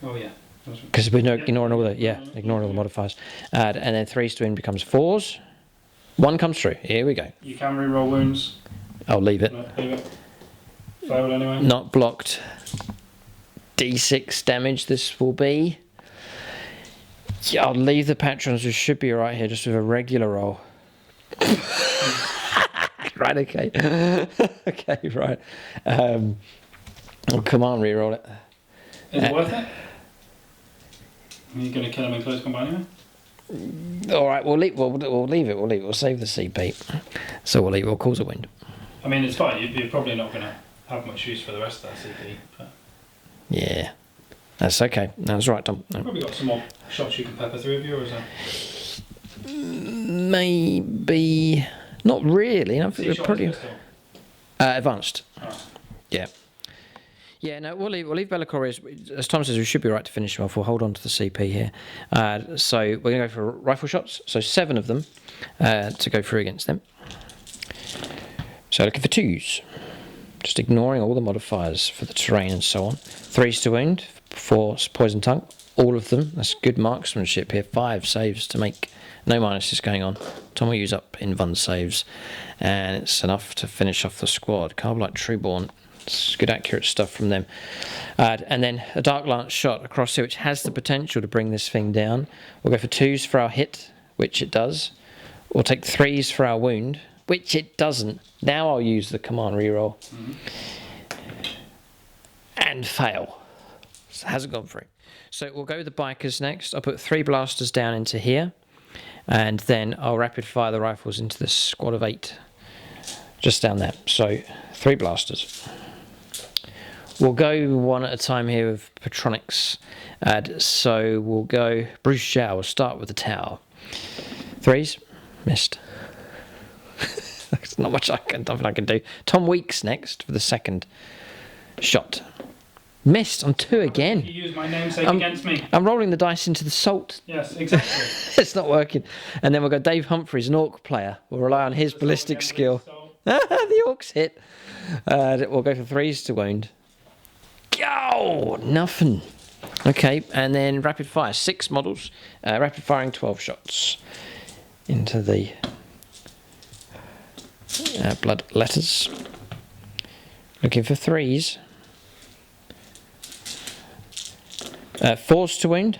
Oh yeah. Because we're ignoring all the modifiers. And then 3s to win becomes 4s. 1 comes through. Here we go. You can re-roll wounds. I'll leave it. No, leave it. Failed anyway. Not blocked. D6 damage this will be. Yeah, I'll leave the patrons, which should be right here, just with a regular roll. Right, okay. Okay, right. Come on, re-roll it. Is it worth it? Are you going to kill him in close combat anyway? All right, we'll leave it. We'll save the CP. So we'll cause a wind. I mean, it's fine. You're probably not going to have much use for the rest of that CP. But... Yeah. That's okay. That's right, Tom. No. Probably got some more shots you can pepper through of you, or is that? Maybe not really. I think we're pretty advanced. Oh. Yeah. Yeah, no, we'll leave Be'lakor as Tom says. We should be right to finish him off. We'll hold on to the CP here. So we're going to go for rifle shots. So 7 of them to go through against them. So looking for 2s. Just ignoring all the modifiers for the terrain and so on. 3s to wound, 4 poison tongue. All of them. That's good marksmanship here. 5 saves to make no minuses going on. Tom will use up invuln saves, and it's enough to finish off the squad. Carbonite Trueborn. It's good accurate stuff from them. And then a Dark Lance shot across here, which has the potential to bring this thing down. We'll go for 2s for our hit, which it does. We'll take 3s for our wound, which it doesn't. Now I'll use the command reroll. And fail. So it hasn't gone through. So we'll go with the bikers next. I'll put 3 blasters down into here. And then I'll rapid fire the rifles into the squad of 8. Just down there. So 3 blasters. We'll go one at a time here with Patronics. So we'll go Bruce Zhao. We'll start with the tower. 3s. Missed. There's not much nothing I can do. Tom Weeks next for the 2nd shot. Missed on 2 again. You use my namesake against me. I'm rolling the dice into the salt. Yes, exactly. It's not working. And then we'll go Dave Humphreys, an Orc player. We'll rely on his ballistic skill. The Orcs hit. We'll go for 3s to wound. Go! Nothing. Okay, and then rapid fire. 6 models. Rapid firing 12 shots into the blood letters. Looking for 3s. 4s to wound,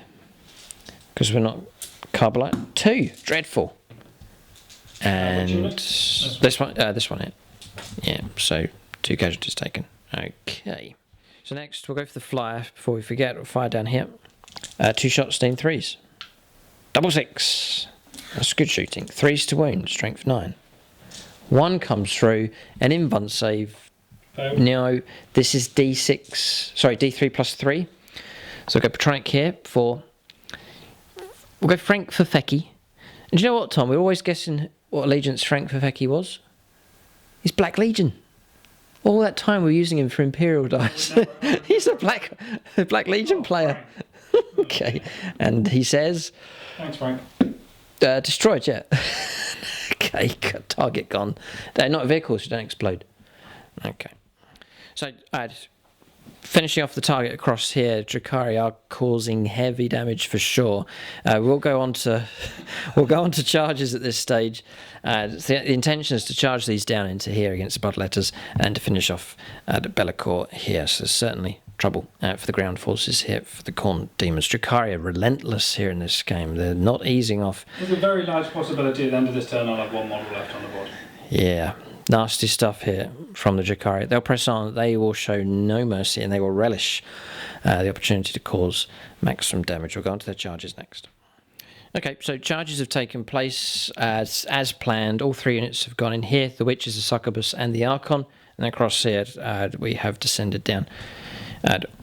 because we're not Carbonite. 2, dreadful. And this one hit. Yeah, so 2 casualties taken. Okay. So next we'll go for the flyer. Before we forget, we'll fire down here. 2 shots, steam 3s. Double 6. That's good shooting. 3s to wound, strength 9. 1 comes through, an invuln save. No, this is D6. Sorry, D3 plus 3. So we'll go Patronic here for... We'll go Frank Fafeki. And do you know what, Tom? We're always guessing what allegiance Frank Fafeki was. He's Black Legion. All that time we're using him for Imperial dice. He's a Black Legion player. Okay. And he says... Thanks, Frank. Destroyed, yeah. Okay, target gone. They're not vehicles, you don't explode. Okay. So, finishing off the target across here, Drukhari are causing heavy damage for sure. We'll go on to charges at this stage. The intention is to charge these down into here against the bloodletters and to finish off at Be'lakor here. So there's certainly trouble for the ground forces here for the Khorne Demons. Drukhari are relentless here in this game. They're not easing off. There's a very large possibility at the end of this turn I'll have 1 model left on the board. Yeah. Nasty stuff here from the Drukhari. They'll press on. They will show no mercy, and they will relish the opportunity to cause maximum damage. We'll go on to their charges next. Okay, so charges have taken place as planned. All 3 units have gone in here. The Witches, the Succubus, and the Archon. And across here, we have descended down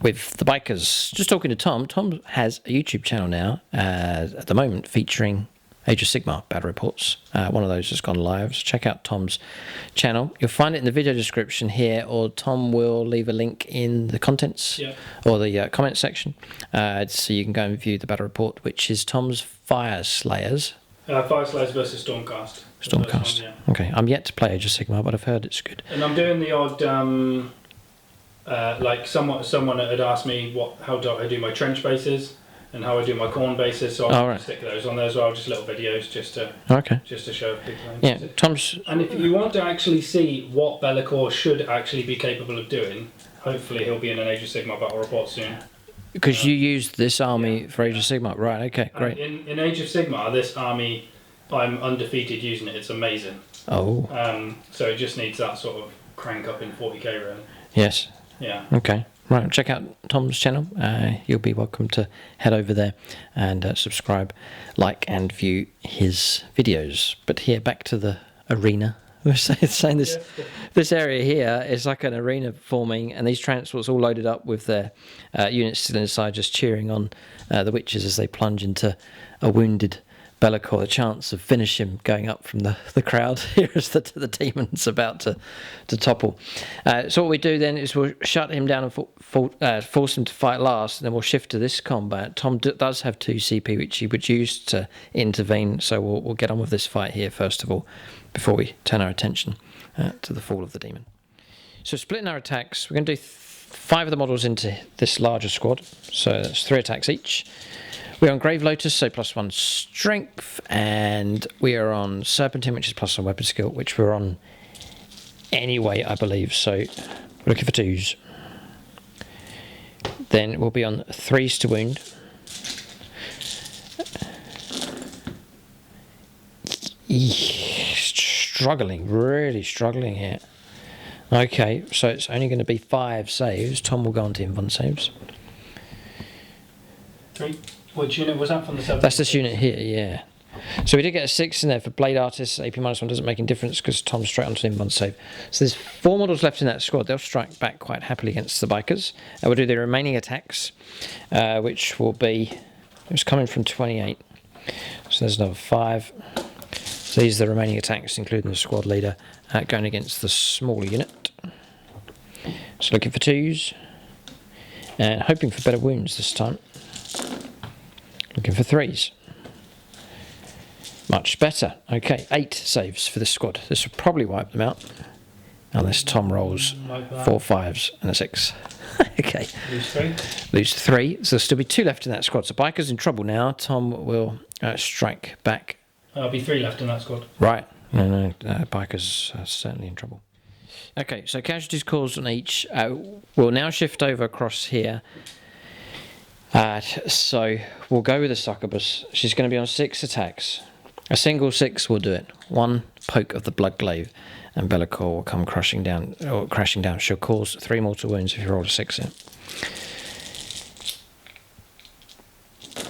with the Bikers. Just talking to Tom. Tom has a YouTube channel now at the moment featuring Age of Sigmar battle reports. One of those has gone live, so check out Tom's channel. You'll find it in the video description here, or Tom will leave a link in the contents or the comment section, so you can go and view the battle report, which is Tom's Fire Slayers. Fire Slayers versus Stormcast. Stormcast. One, Okay, I'm yet to play Age of Sigmar, but I've heard it's good. And I'm doing the odd, like someone had asked me how do I do my trench bases and how I do my Khorne bases, so I'll stick those on there as well, just little videos just to show people. Yeah, Tom's. And if you want to actually see what Be'lakor should actually be capable of doing, hopefully he'll be in an Age of Sigmar battle report soon. Because you used this army for Age of Sigmar, right? Okay, great. In Age of Sigmar, this army, I'm undefeated using it. It's amazing. Oh. So it just needs that sort of crank up in 40k, really. Yes. Yeah. Okay. Right, check out Tom's channel. You'll be welcome to head over there and subscribe, like, and view his videos. But here, back to the arena We're saying this area here is like an arena forming, and these transports all loaded up with their units still inside, just cheering on the witches as they plunge into a wounded Be'lakor. The chance of finish him going up from the crowd here as the demon's about to topple. So what we do then is we'll shut him down and force him to fight last, and then we'll shift to this combat. Tom does have 2 CP, which he would use to intervene, so we'll get on with this fight here first of all, before we turn our attention to the fall of the demon. So splitting our attacks, we're going to do 5 of the models into this larger squad, so that's 3 attacks each. We're on Grave Lotus, so +1 strength, and we are on Serpentine, which is +1 weapon skill, which we're on anyway, I believe, so we're looking for 2s. Then we'll be on 3s to wound. Really struggling here. Okay, so it's only going to be 5 saves. Tom will go on to invuln saves. 3. Which unit was that from the 7? That's this unit here, yeah. So we did get a 6 in there for Blade Artists. AP -1 doesn't make any difference because Tom's straight onto the invuln save. So there's 4 models left in that squad. They'll strike back quite happily against the bikers. And we'll do the remaining attacks, which will be... It was coming from 28. So there's another 5. So these are the remaining attacks, including the squad leader, going against the smaller unit. So looking for 2s, and hoping for better wounds this time. Looking for 3s. Much better. Okay, 8 saves for this squad. This will probably wipe them out, unless Tom rolls 4 5s and a 6. Okay. Lose 3. Lose 3. So there'll still be 2 left in that squad. So Biker's in trouble now. Tom will strike back. There'll be 3 left in that squad. Right. No, Biker's certainly in trouble. Okay, so casualties caused on each. We'll now shift over across here. So we'll go with the succubus. She's going to be on 6 attacks. A single 6 will do it. 1 poke of the blood glaive, and Be'lakor will come crashing down. She'll cause 3 mortal wounds if you roll a 6 in.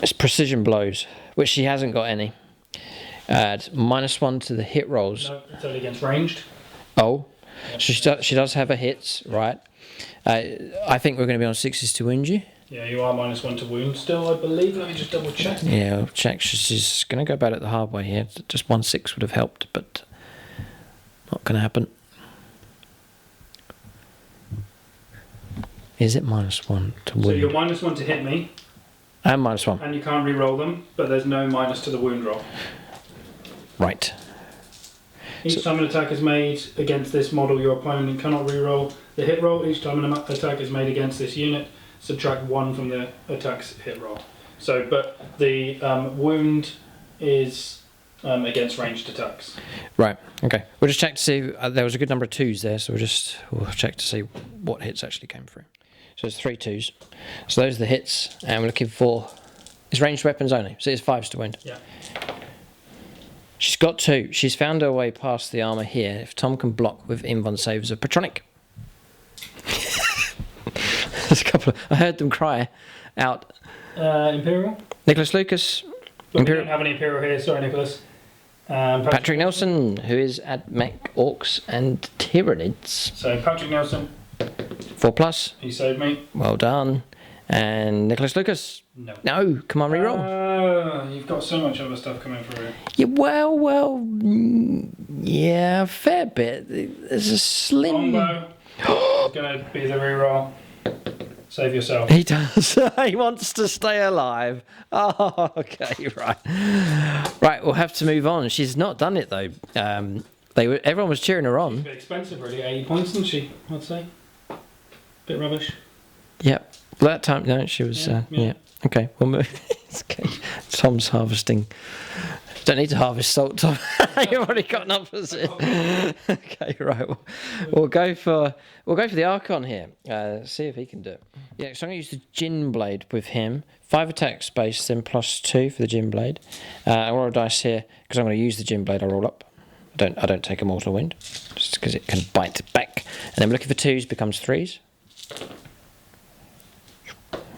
It's precision blows, which she hasn't got any. -1 to the hit rolls. No, it's only against ranged. Oh, so she does have her hits, right? I think we're going to be on 6s to wound you. Yeah, you are -1 to wound still, I believe. Let me just double check. Yeah, I'll check. She's going to go about it the hard way here. Just 1 6 would have helped, but not going to happen. Is it -1 to wound? So you're -1 to hit me. And -1. And you can't re-roll them, but there's no minus to the wound roll. Right. Each time an attack is made against this model, your opponent cannot re-roll the hit roll. Each time an attack is made against this unit, subtract 1 from the attack's hit roll. So, but the wound is against ranged attacks. Right. Okay. We'll just check to see. There was a good number of 2s there, so we'll check to see what hits actually came through. So there's 3 2s. So those are the hits, and we're looking for. It's ranged weapons only, so it's 5s to wound. Yeah. She's got 2. She's found her way past the armour here. If Tom can block with invuln saves of Patronic. There's a couple of, I heard them cry out. Imperial? Nicholas Lucas. But we don't have any Imperial here, sorry Nicholas. Patrick Nelson, who is at Mech Orcs and Tyranids. So Patrick Nelson. 4+. He saved me. Well done. And Nicholas Lucas. No, come on, reroll. You've got so much other stuff coming through. Yeah, well, yeah, a fair bit. There's a slim. Longbow is going to be the reroll. Save yourself. He does. He wants to stay alive. Oh, okay, right. Right, we'll have to move on. She's not done it though. Everyone was cheering her on. She's a bit expensive, really. 80 points, isn't she? I'd say. Bit rubbish. Yep. Well, that time, no, she was. Yeah. Okay, we'll move. Okay. Tom's harvesting. Don't need to harvest salt, Tom. You've already got enough of it. Okay, right. We'll go for the Archon here. See if he can do it. Yeah, so I'm going to use the Djinn Blade with him. 5 attack space, then +2 for the Djinn Blade. I roll a dice here because I'm going to use the Djinn Blade. I roll up. I don't take a mortal wound just because it can bite back. And then we're looking for 2s, becomes 3s.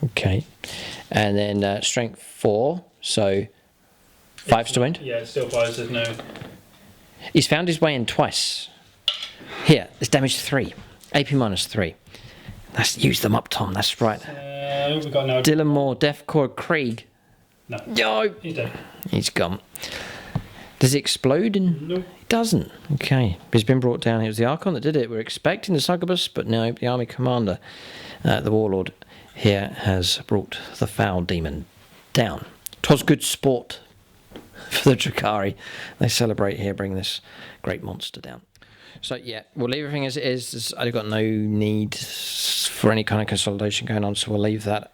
Okay, and then strength 4, so 5s to wound. Yeah, it's still 5s. There's no. He's found his way in twice. Here, it's damage 3. AP -3. Let's use them up, Tom. That's right. We got no. Dylan Moore, Deathcore Krieg. No. No. He's dead. He's gone. Does it explode? No. It doesn't. Okay. He's been brought down. It was the Archon that did it. We're expecting the Succubus, but no, the army commander, the Warlord, here has brought the Foul Demon down. 'Twas good sport for the Drukhari. They celebrate here, bring this great monster down. So yeah, we'll leave everything as it is. I've got no need for any kind of consolidation going on, so we'll leave that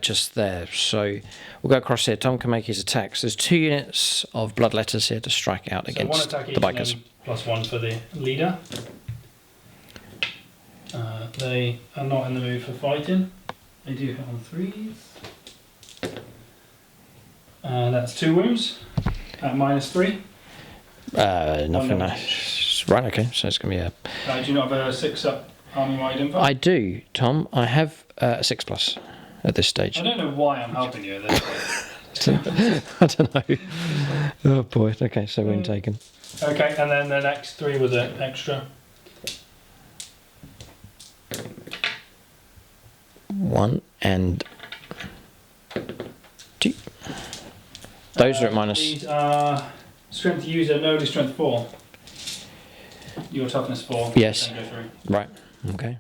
just there. So we'll go across here. Tom can make his attacks. There's 2 units of Bloodletters here to strike out against one attack the each bikers. and then +1 for the leader. They are not in the mood for fighting. They do hit on 3s. That's 2 wounds at -3. Nothing nice. Right, okay, so it's going to be a... Do you not have a 6-up army-wide info? I do, Tom. I have a 6+ at this stage. I don't know why I'm helping you there. I don't know. Oh boy, okay, so wound taken. Okay, and then the next 3 was an extra. 1 and 2. Those are at minus... These are strength user, no, strength 4. Your toughness 4. Yes. Then go through. Right, okay.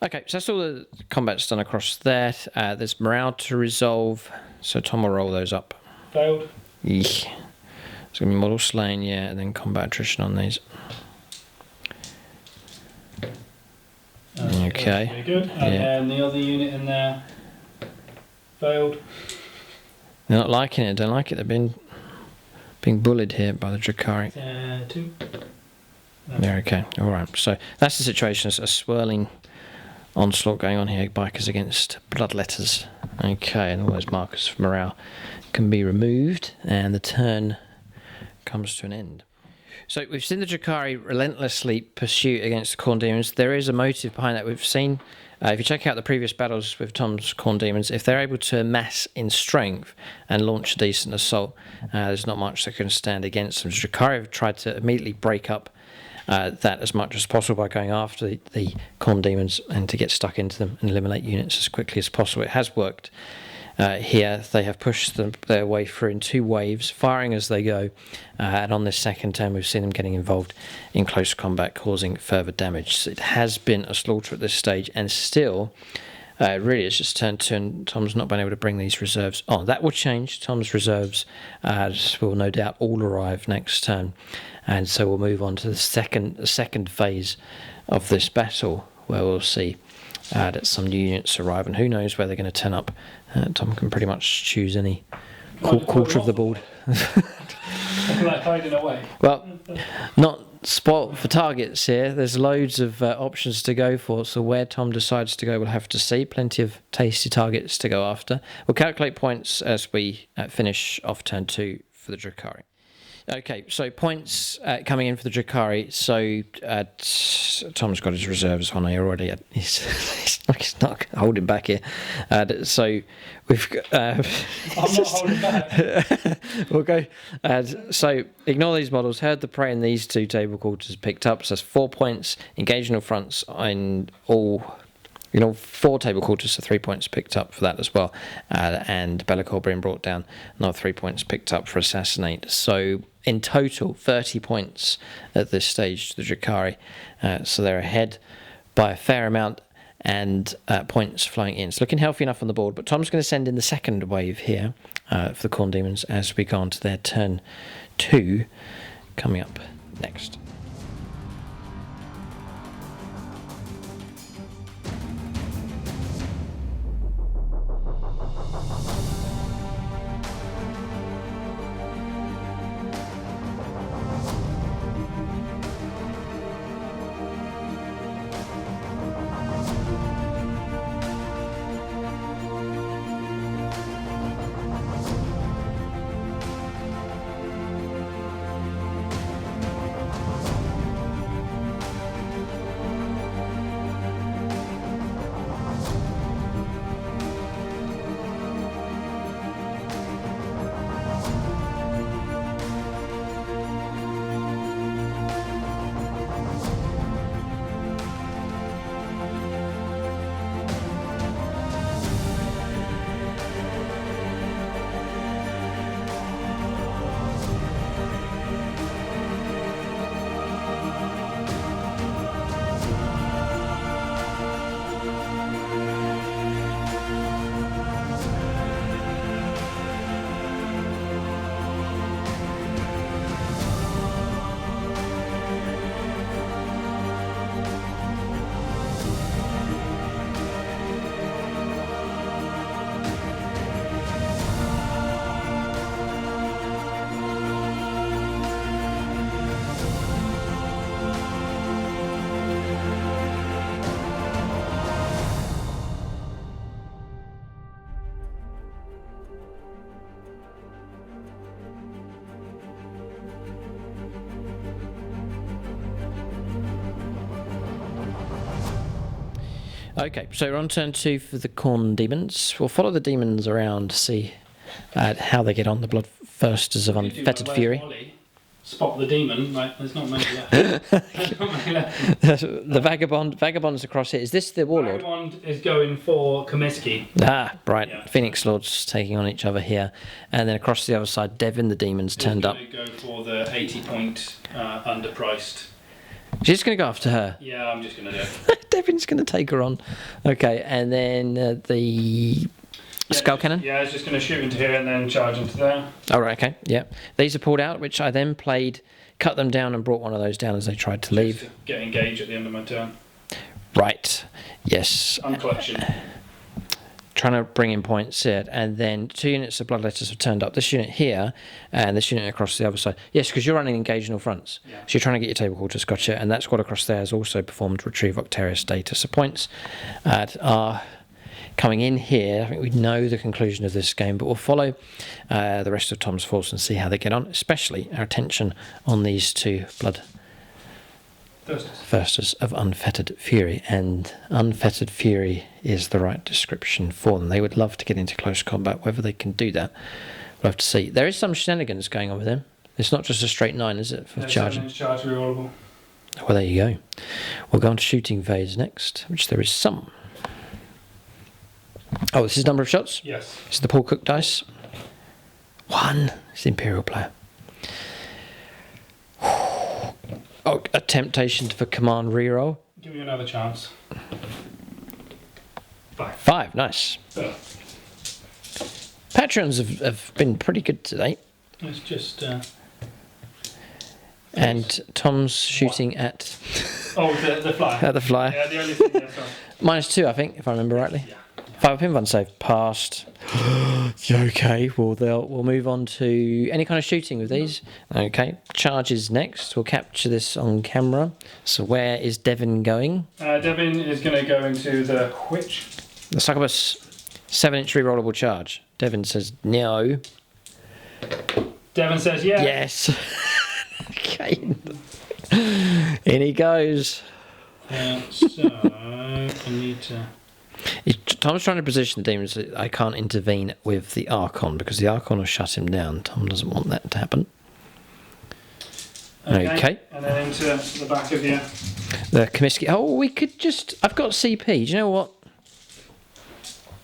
Okay, so that's all the combat's done across there. There's morale to resolve, so Tom will roll those up. Failed. It's going to be model slain, yeah, and then combat attrition on these. Okay. Very good. And then the other unit in there failed. They're not liking it, don't like it. They've been being bullied here by the Drukhari. 2. Yeah, okay, alright. So that's the situation. It's a swirling onslaught going on here. Bikers against Bloodletters. Okay, and all those markers for morale can be removed, and the turn comes to an end. So we've seen the Drukhari relentlessly pursue against the Khorne Demons. There is a motive behind that. We've seen, if you check out the previous battles with Tom's Khorne Demons, if they're able to amass in strength and launch a decent assault, there's not much that can stand against them. Drukhari have tried to immediately break up that as much as possible by going after the Khorne Demons and to get stuck into them and eliminate units as quickly as possible. It has worked. Here they have pushed their way through in 2 waves, firing as they go, and on this second turn we've seen them getting involved in close combat, causing further damage. So it has been a slaughter at this stage, and still really it's just turned to, and Tom's not been able to bring these reserves on. That will change. Tom's reserves will no doubt all arrive next turn, and so we'll move on to the second phase of this battle, where we'll see that some new units arrive, and who knows where they're going to turn up. Tom can pretty much choose any quarter of the board. Like hiding away. Well, not spoilt for targets here. There's loads of options to go for, so where Tom decides to go we'll have to see. Plenty of tasty targets to go after. We'll calculate points as we finish off turn 2 for the Drukhari. Okay, so points coming in for the Drukhari. So Tom's got his reserves on here already. He's not holding back here. So we've got... I'm not holding back. We'll go. So ignore these models. Herd the prey in these 2 table quarters picked up. So that's 4 points. Engage in all fronts in all... 4 table quarters, so 3 points picked up for that as well. And Be'lakor being brought down, another 3 points picked up for Assassinate. So in total, 30 points at this stage to the Drukhari. So they're ahead by a fair amount, and points flying in. It's looking healthy enough on the board, but Tom's going to send in the second wave here for the Khorne Demons as we go on to their turn 2 coming up next. Okay, so we're on turn 2 for the Khorne Demons. We'll follow the demons around to see how they get on, the bloodthirsters of unfettered fury. Spot the demon, like, there's not many left. There's not many left. The vagabond's across here. Is this the warlord? Vagabond is going for Comiskey. Ah, right. Yeah. Phoenix Lords taking on each other here. And then across the other side, Devin, the demons, turned up. Go for the 80-point underpriced. She's just going to go after her. Yeah, I'm just going to do it. Devin's going to take her on. Okay, and then the skull cannon? Yeah, it's just going to shoot into here and then charge into there. Oh, right, okay, yeah. These are pulled out, which I then played, cut them down and brought one of those down as they tried to leave. To get engaged at the end of my turn. Right, yes. Uncollection. Trying to bring in points here, and then 2 units of bloodletters have turned up. This unit here, and this unit across the other side. Yes, because you're running engage in all fronts. Yeah. So you're trying to get your table quarters, gotcha. And that squad across there has also performed retrieve Octarius data. So points are coming in here. I think we know the conclusion of this game, but we'll follow the rest of Tom's force and see how they get on, especially our attention on these 2 bloodthirsters of unfettered fury, and unfettered fury is the right description for them. They would love to get into close combat. Whether they can do that, we'll have to see. There is some shenanigans going on with them. It's not just a straight 9, is it, for charging? Charge rerollable. Well, there you go. We'll go on to shooting phase next, which there is some. Oh, this is number of shots? Yes. This is the Paul Cook dice. 1. It's the Imperial player. Oh, a temptation for command reroll. Give you another chance. 5. 5, nice. Oh. Patrons have been pretty good today. It's just... And Tom's shooting at... Oh, the flyer. At the flyer. Yeah, the only thing, yeah, sorry. -2, I think, if I remember rightly. Yeah. 5 pin one save. Passed. Okay, well, we'll move on to any kind of shooting with these. Okay, charges next. We'll capture this on camera. So where is Devin going? Devin is going to go into the which? The succubus 7-inch rerollable charge. Devin says no. Devin says yeah. Yes. Okay. In he goes. So I need to... Tom's trying to position the demons that I can't intervene with the Archon, because the Archon will shut him down. Tom doesn't want that to happen. Okay. And then into the back of you. The Comiskey. Oh, we could just... I've got CP. Do you know what?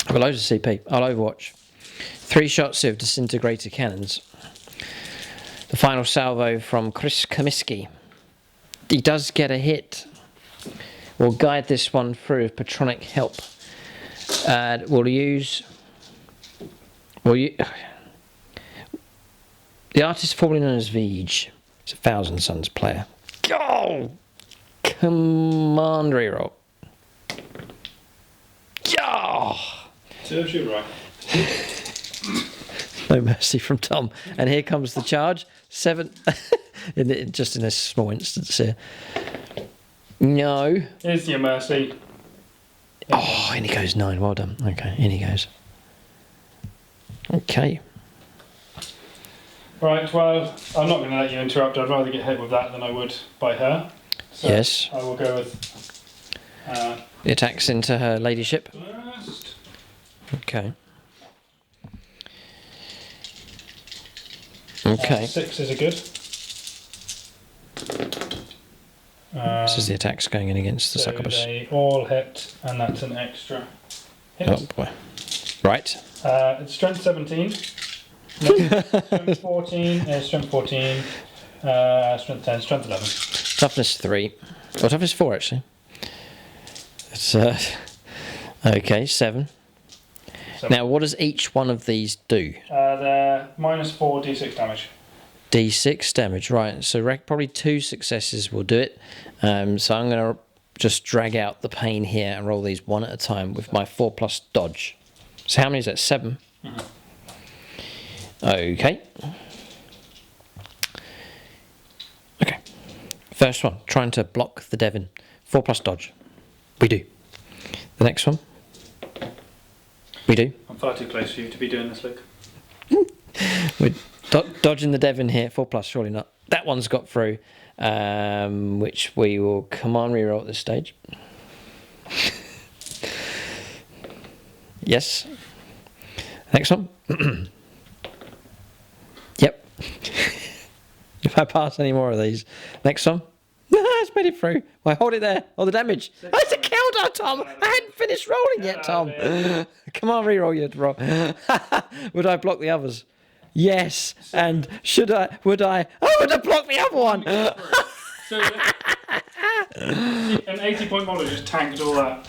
I've got loads of CP. I'll Overwatch. 3 shots of disintegrator cannons. The final salvo from Chris Comiskey. He does get a hit. We'll guide this one through with Patronic help. We'll use... the artist formerly known as Vij. It's a Thousand Suns player. Go! Command reroll. Yeah! Serves you right. No mercy from Tom. And here comes the charge. 7. Just in this small instance here. No. Here's your mercy. Oh, in he goes 9. Well done. Okay, in he goes. Okay. Right, well, I'm not going to let you interrupt. I'd rather get hit with that than I would by her. So Yes. I will go with... The attacks into her ladyship. First. Okay. Okay. 6 is a good. This is the attacks going in against the so succubus. they all hit, and that's an extra hit. Oh boy. Right. It's strength 17. No, strength 14. Strength 14. Strength 10. Strength 11. Toughness 3. Or toughness 4 actually. It's okay, 7. Now what does each one of these do? They're -4 d6 damage. D6 damage, right. So probably 2 successes will do it. So I'm going to just drag out the pain here and roll these one at a time with my 4+ dodge. So how many is that? 7? Mm-hmm. Okay. Okay. First one, trying to block the Devin. 4+ dodge. We do. The next one. We do. I'm far too close for you to be doing this, Luke. We're dodging the Devin here. 4+, surely not. That one's got through, which we will command reroll at this stage. Yes. Next one. Yep. If I pass any more of these. Next one. It's made it through. Well, hold it there. Oh, the damage. Oh, it's a counter, Tom. I hadn't finished rolling yet, Tom. Come on, re-roll your roll. Would I block the others? Yes. And should I? Would I? Oh, would I block the other one? So an 80-point model just tanked all that.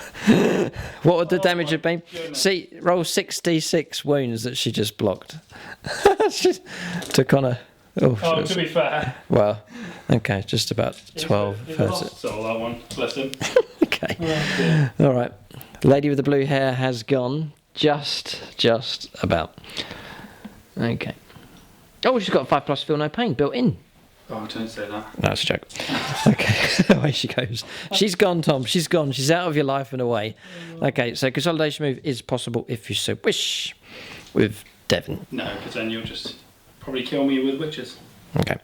What would the damage have been? Goodness. See, roll 6d6 wounds that she just blocked. She took on a... Oh, to be fair. Well, okay, just about 12. He's a lost soul, that one. Bless him. Okay. All right. Lady with the blue hair has gone. Just about. Okay. Oh, she's got a 5+ feel no pain built in. Oh, don't say that. No, it's a joke. Okay, away she goes. She's gone, Tom. She's gone. She's out of your life and away. Okay, so consolidation move is possible if you so wish with Devon. No, because then you'll just probably kill me with witches. Okay.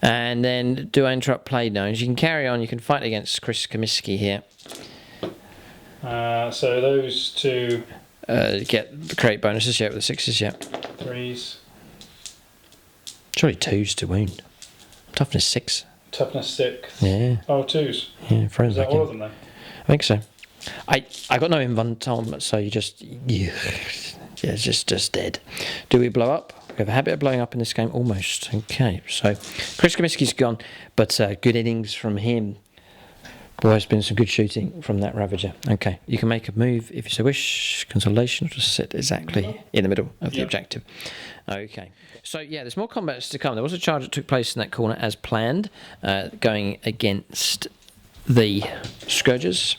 And then do I interrupt play? No. You can carry on. You can fight against Chris Comiskey here. So those two... create bonuses yet with the 6s yet. 3s. Surely 2s to wound. Toughness 6. Toughness 6. Yeah. Oh, 2s. Yeah, friends. Is that all of them then? I think so. I got no invuln, Tom, so you just... Yeah, it's just dead. Do we blow up? We have a habit of blowing up in this game, almost. Okay, so Chris Comiskey's gone, but good innings from him. Boy, it's been some good shooting from that Ravager. Okay, you can make a move if you so wish. Consolidation will just sit exactly in the middle of the objective. Okay, so yeah, there's more combats to come. There was a charge that took place in that corner as planned, going against the Scourgers.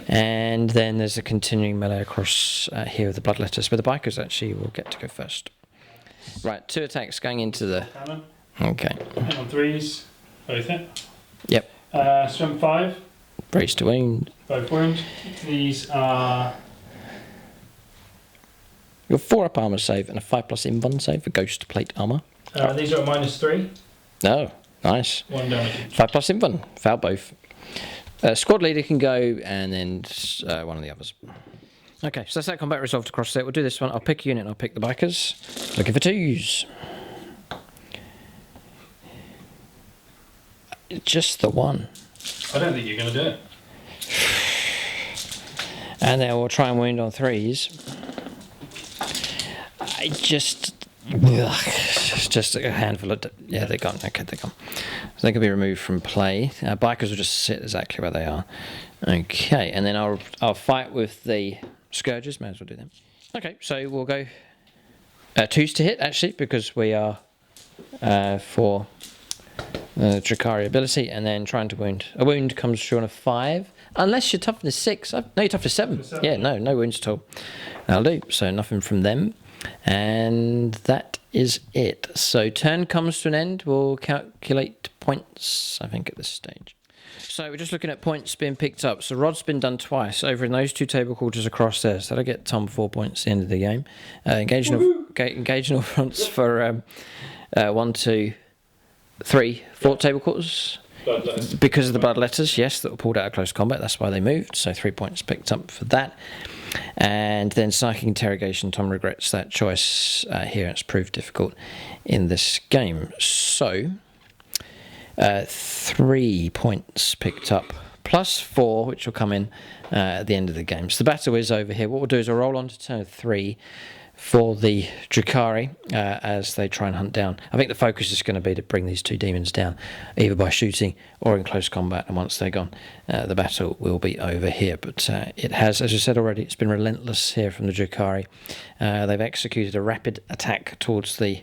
And then there's a continuing melee across here with the Bloodletters, but the Bikers actually will get to go first. Right, 2 attacks going into the... Cannon. Okay. Hit on 3s. Both hit. Yep. Swim 5. Brace to wound. Both wound. These are... You've 4 up armour save and a 5+ invuln save for ghost plate armour. These are a -3. Oh, nice. 1 damage. 5+ invuln. Foul both. Squad leader can go, and then one of the others. Okay, so that's that combat resolved across there. We'll do this one. I'll pick a unit and I'll pick the Bikers. Looking for 2s. Just the 1. I don't think you're going to do it. And then we'll try and wound on 3s. I just... It's just a handful of... Yeah, they're gone. Okay, they're gone. So they can be removed from play. Bikers will just sit exactly where they are. Okay, and then I'll fight with the Scourgers. May as well do them. Okay, so we'll go 2s to hit, actually, because we are for Drukhari ability, and then trying to wound. A wound comes through on a 5. Unless you're toughness 6. No, you're toughness 7. Yeah, no wounds at all. That'll do. So nothing from them. And that is it. So turn comes to an end. We'll calculate points, I think, at this stage. So we're just looking at points being picked up. So Rod's been done twice over in those 2 table quarters across there. So that'll get Tom 4 points at the end of the game. Engaging all fronts for 1, 2, 3, 4 table quarters. Because of the Bloodletters, yes, that were pulled out of close combat. That's why they moved. So 3 points picked up for that. And then psychic interrogation. Tom regrets that choice here. It's proved difficult in this game. So 3 points picked up, plus 4, which will come in at the end of the game. So the battle is over here. What we'll do is we'll roll on to turn 3 for the Drukhari as they try and hunt down. I think the focus is going to be to bring these 2 demons down, either by shooting or in close combat, and once they're gone, the battle will be over here. But it has, as I said already, it's been relentless here from the Drukhari. They've executed a rapid attack towards the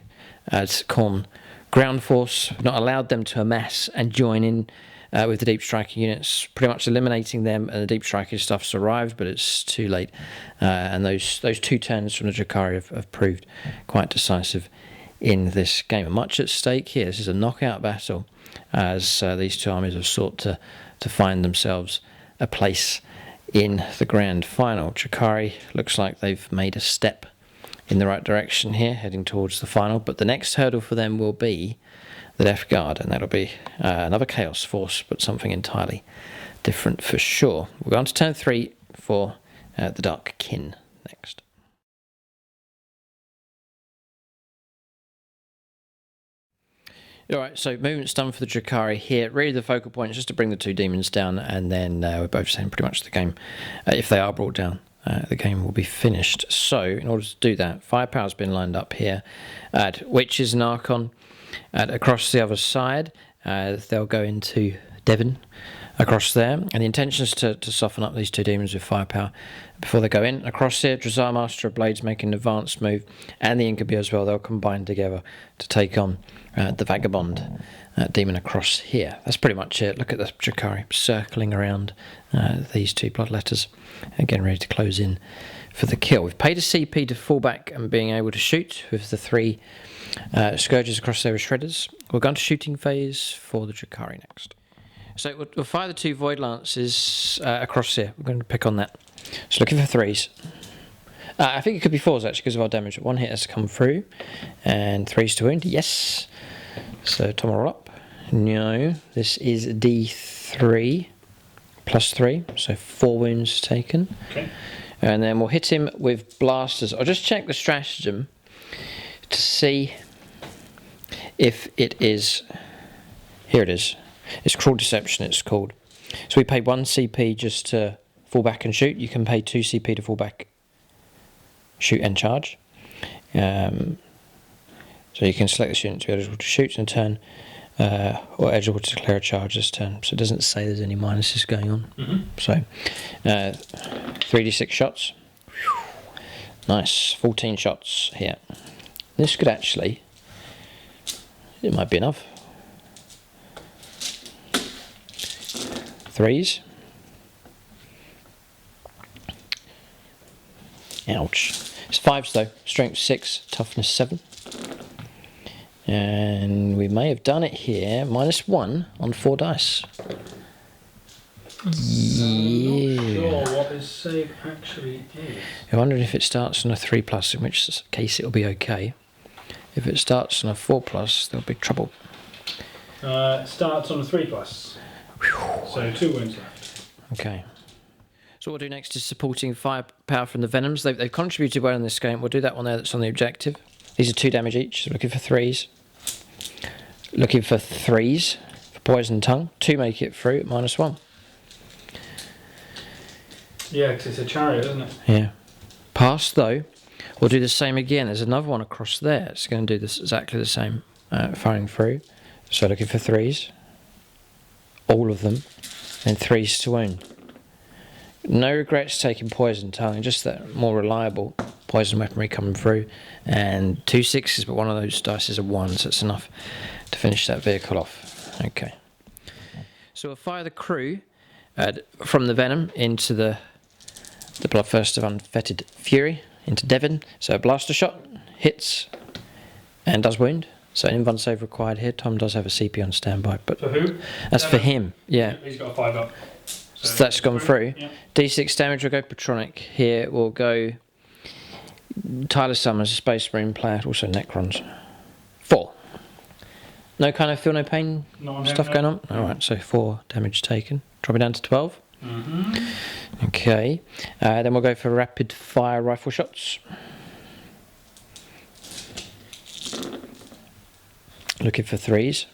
Khorne ground force, not allowed them to amass and join in with the deep striking units, pretty much eliminating them, and the deep striking stuff's arrived, but it's too late. And those 2 turns from the Drukhari have proved quite decisive in this game. Much at stake here. This is a knockout battle, as these 2 armies have sought to find themselves a place in the grand final. Drukhari looks like they've made a step in the right direction here, heading towards the final, but the next hurdle for them will be the Death Guard, and that'll be another Chaos Force, but something entirely different for sure. We're on to turn 3 for the Dark Kin next. Alright, so movement's done for the Drukhari here. Really the focal point is just to bring the 2 demons down, and then we're both saying pretty much the game, if they are brought down, the game will be finished. So, in order to do that, firepower's been lined up here. Witches and Archon across the other side. They'll go into Devon across there, and the intention is to soften up these 2 demons with firepower before they go in. Across here, Drazar Master of Blades making an advanced move, and the Incubi as well. They'll combine together to take on the Vagabond demon across here. That's pretty much it. Look at the Drukhari circling around these 2 bloodletters and getting ready to close in for the kill. We've paid a CP to fall back and being able to shoot with the 3 Scourges across there with Shredders. We're going to shooting phase for the Drukhari next. So we'll fire the 2 Void Lances across here. We're going to pick on that. So looking for 3s. I think it could be 4s actually because of our damage. 1 hit has to come through. And 3s to wound. Yes. So Tom will roll up. No. This is D3 plus 3. So 4 wounds taken. Okay. And then we'll hit him with blasters. I'll just check the stratagem to see if it is... Here it is. It's Cruel Deception, it's called. So we pay 1 CP just to fall back and shoot. You can pay 2 CP to fall back, shoot and charge. So you can select the student to be eligible to shoot in a turn, or eligible to declare a charge this turn. So it doesn't say there's any minuses going on. So 3d6 shots. Nice, 14 shots here. This could actually, it might be enough. 3s. Ouch. It's 5s though. Strength 6, toughness 7. And we may have done it here. -1 on 4 dice. Yeah. I'm not sure what his save actually is. I'm wondering if it starts on a 3+, in which case it'll be okay. If it starts on a 4+, there'll be trouble. It starts on a 3+. So 2 wounds left. Okay. So what we'll do next is supporting firepower from the Venoms. They've contributed well in this game. We'll do that one there that's on the objective. These are 2 damage each, so looking for 3s. Looking for 3s for Poison Tongue. 2 make it through at -1. Yeah, because it's a chariot, isn't it? Yeah. Pass though. We'll do the same again. There's another one across there. It's going to do this exactly the same, firing through. So looking for 3s. All of them. And 3s to wound. No regrets taking Poison Tongue, just that more reliable poison weaponry coming through. And 2 6s, but one of those dice is a 1, so it's enough to finish that vehicle off. Okay. So we'll fire the crew from the Venom into the Bloodthirst of Unfettered Fury, into Devon. So a blaster shot, hits, and does wound. So an invuln save required here. Tom does have a CP on standby. But for who? That's for him, yeah. He's got a 5 up. So that's gone through. Yeah. D6 damage will go Patronic. Here will go Tyler Summers, a Space Marine player, also Necrons. 4. No kind of feel no pain stuff going on? Alright, so 4 damage taken. Drop it down to 12. Okay. Then we'll go for rapid fire rifle shots. Looking for 3s.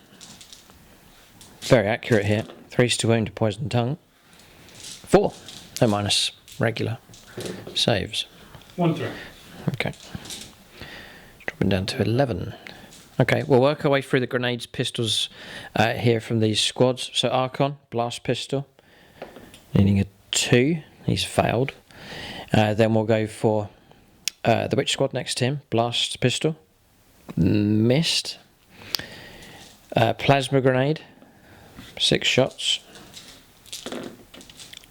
Very accurate here. 3s to wound to Poison Tongue. 4. No minus. Regular. Saves. 1 through. Okay. Dropping down to 11. Okay, we'll work our way through the grenades, pistols here from these squads. So Archon, blast pistol. Needing a 2. He's failed. Then we'll go for the witch squad next to him. Blast pistol. Missed. Plasma grenade. 6 shots.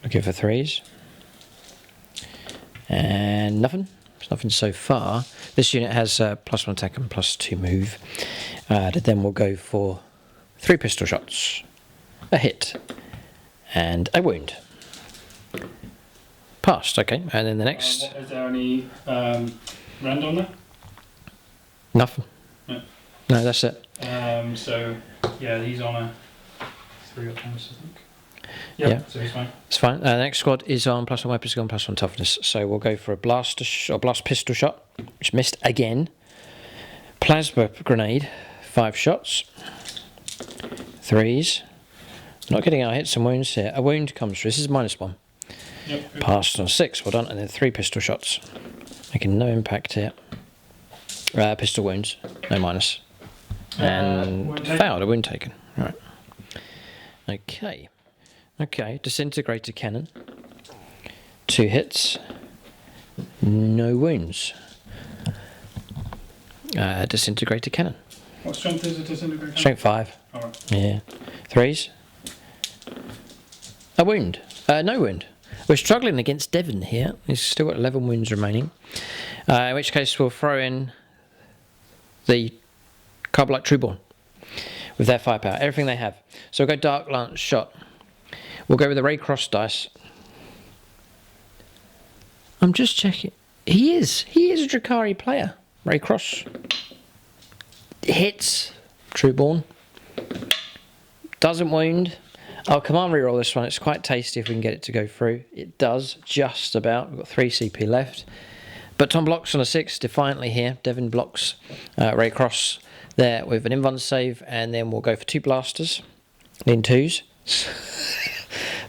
Looking for 3s. And nothing. There's nothing so far. This unit has +1 attack and +2 move. Then we'll go for 3 pistol shots. A hit. And a wound. Passed, okay. And then the next... is there any rend on there? Nothing. No. No, that's it. So, yeah, he's on a 3 up bonus, I think. Yep, yeah, so he's fine. It's fine. The next squad is on +1 weapons gun, +1 toughness. So we'll go for a blast pistol shot, which missed again. Plasma grenade, 5 shots. 3s. Not getting our hits and wounds here. A wound comes through. This is -1. Yep. Passed on 6, well done. And then 3 pistol shots. Making no impact here. Pistol wounds, no minus. And failed, a wound taken. Right. Okay. Okay, disintegrator cannon. 2 hits. No wounds. Disintegrator cannon. What strength is a disintegrator? Strength 5. Alright. Yeah. 3s. A wound. No wound. We're struggling against Devon here. He's still got 11 wounds remaining. In which case we'll throw in the Carbonite Trueborn with their firepower. Everything they have. So we'll go Dark Lance Shot. We'll go with the Ray Cross dice. I'm just checking. He is a Drukhari player. Ray Cross. Hits. Trueborn. Doesn't wound. I'll command reroll this one. It's quite tasty if we can get it to go through. It does, just about. We've got 3 CP left. But Tom blocks on a 6 defiantly here. Devon blocks Ray Cross there with an invuln save. And then we'll go for 2 blasters. Lean 2s.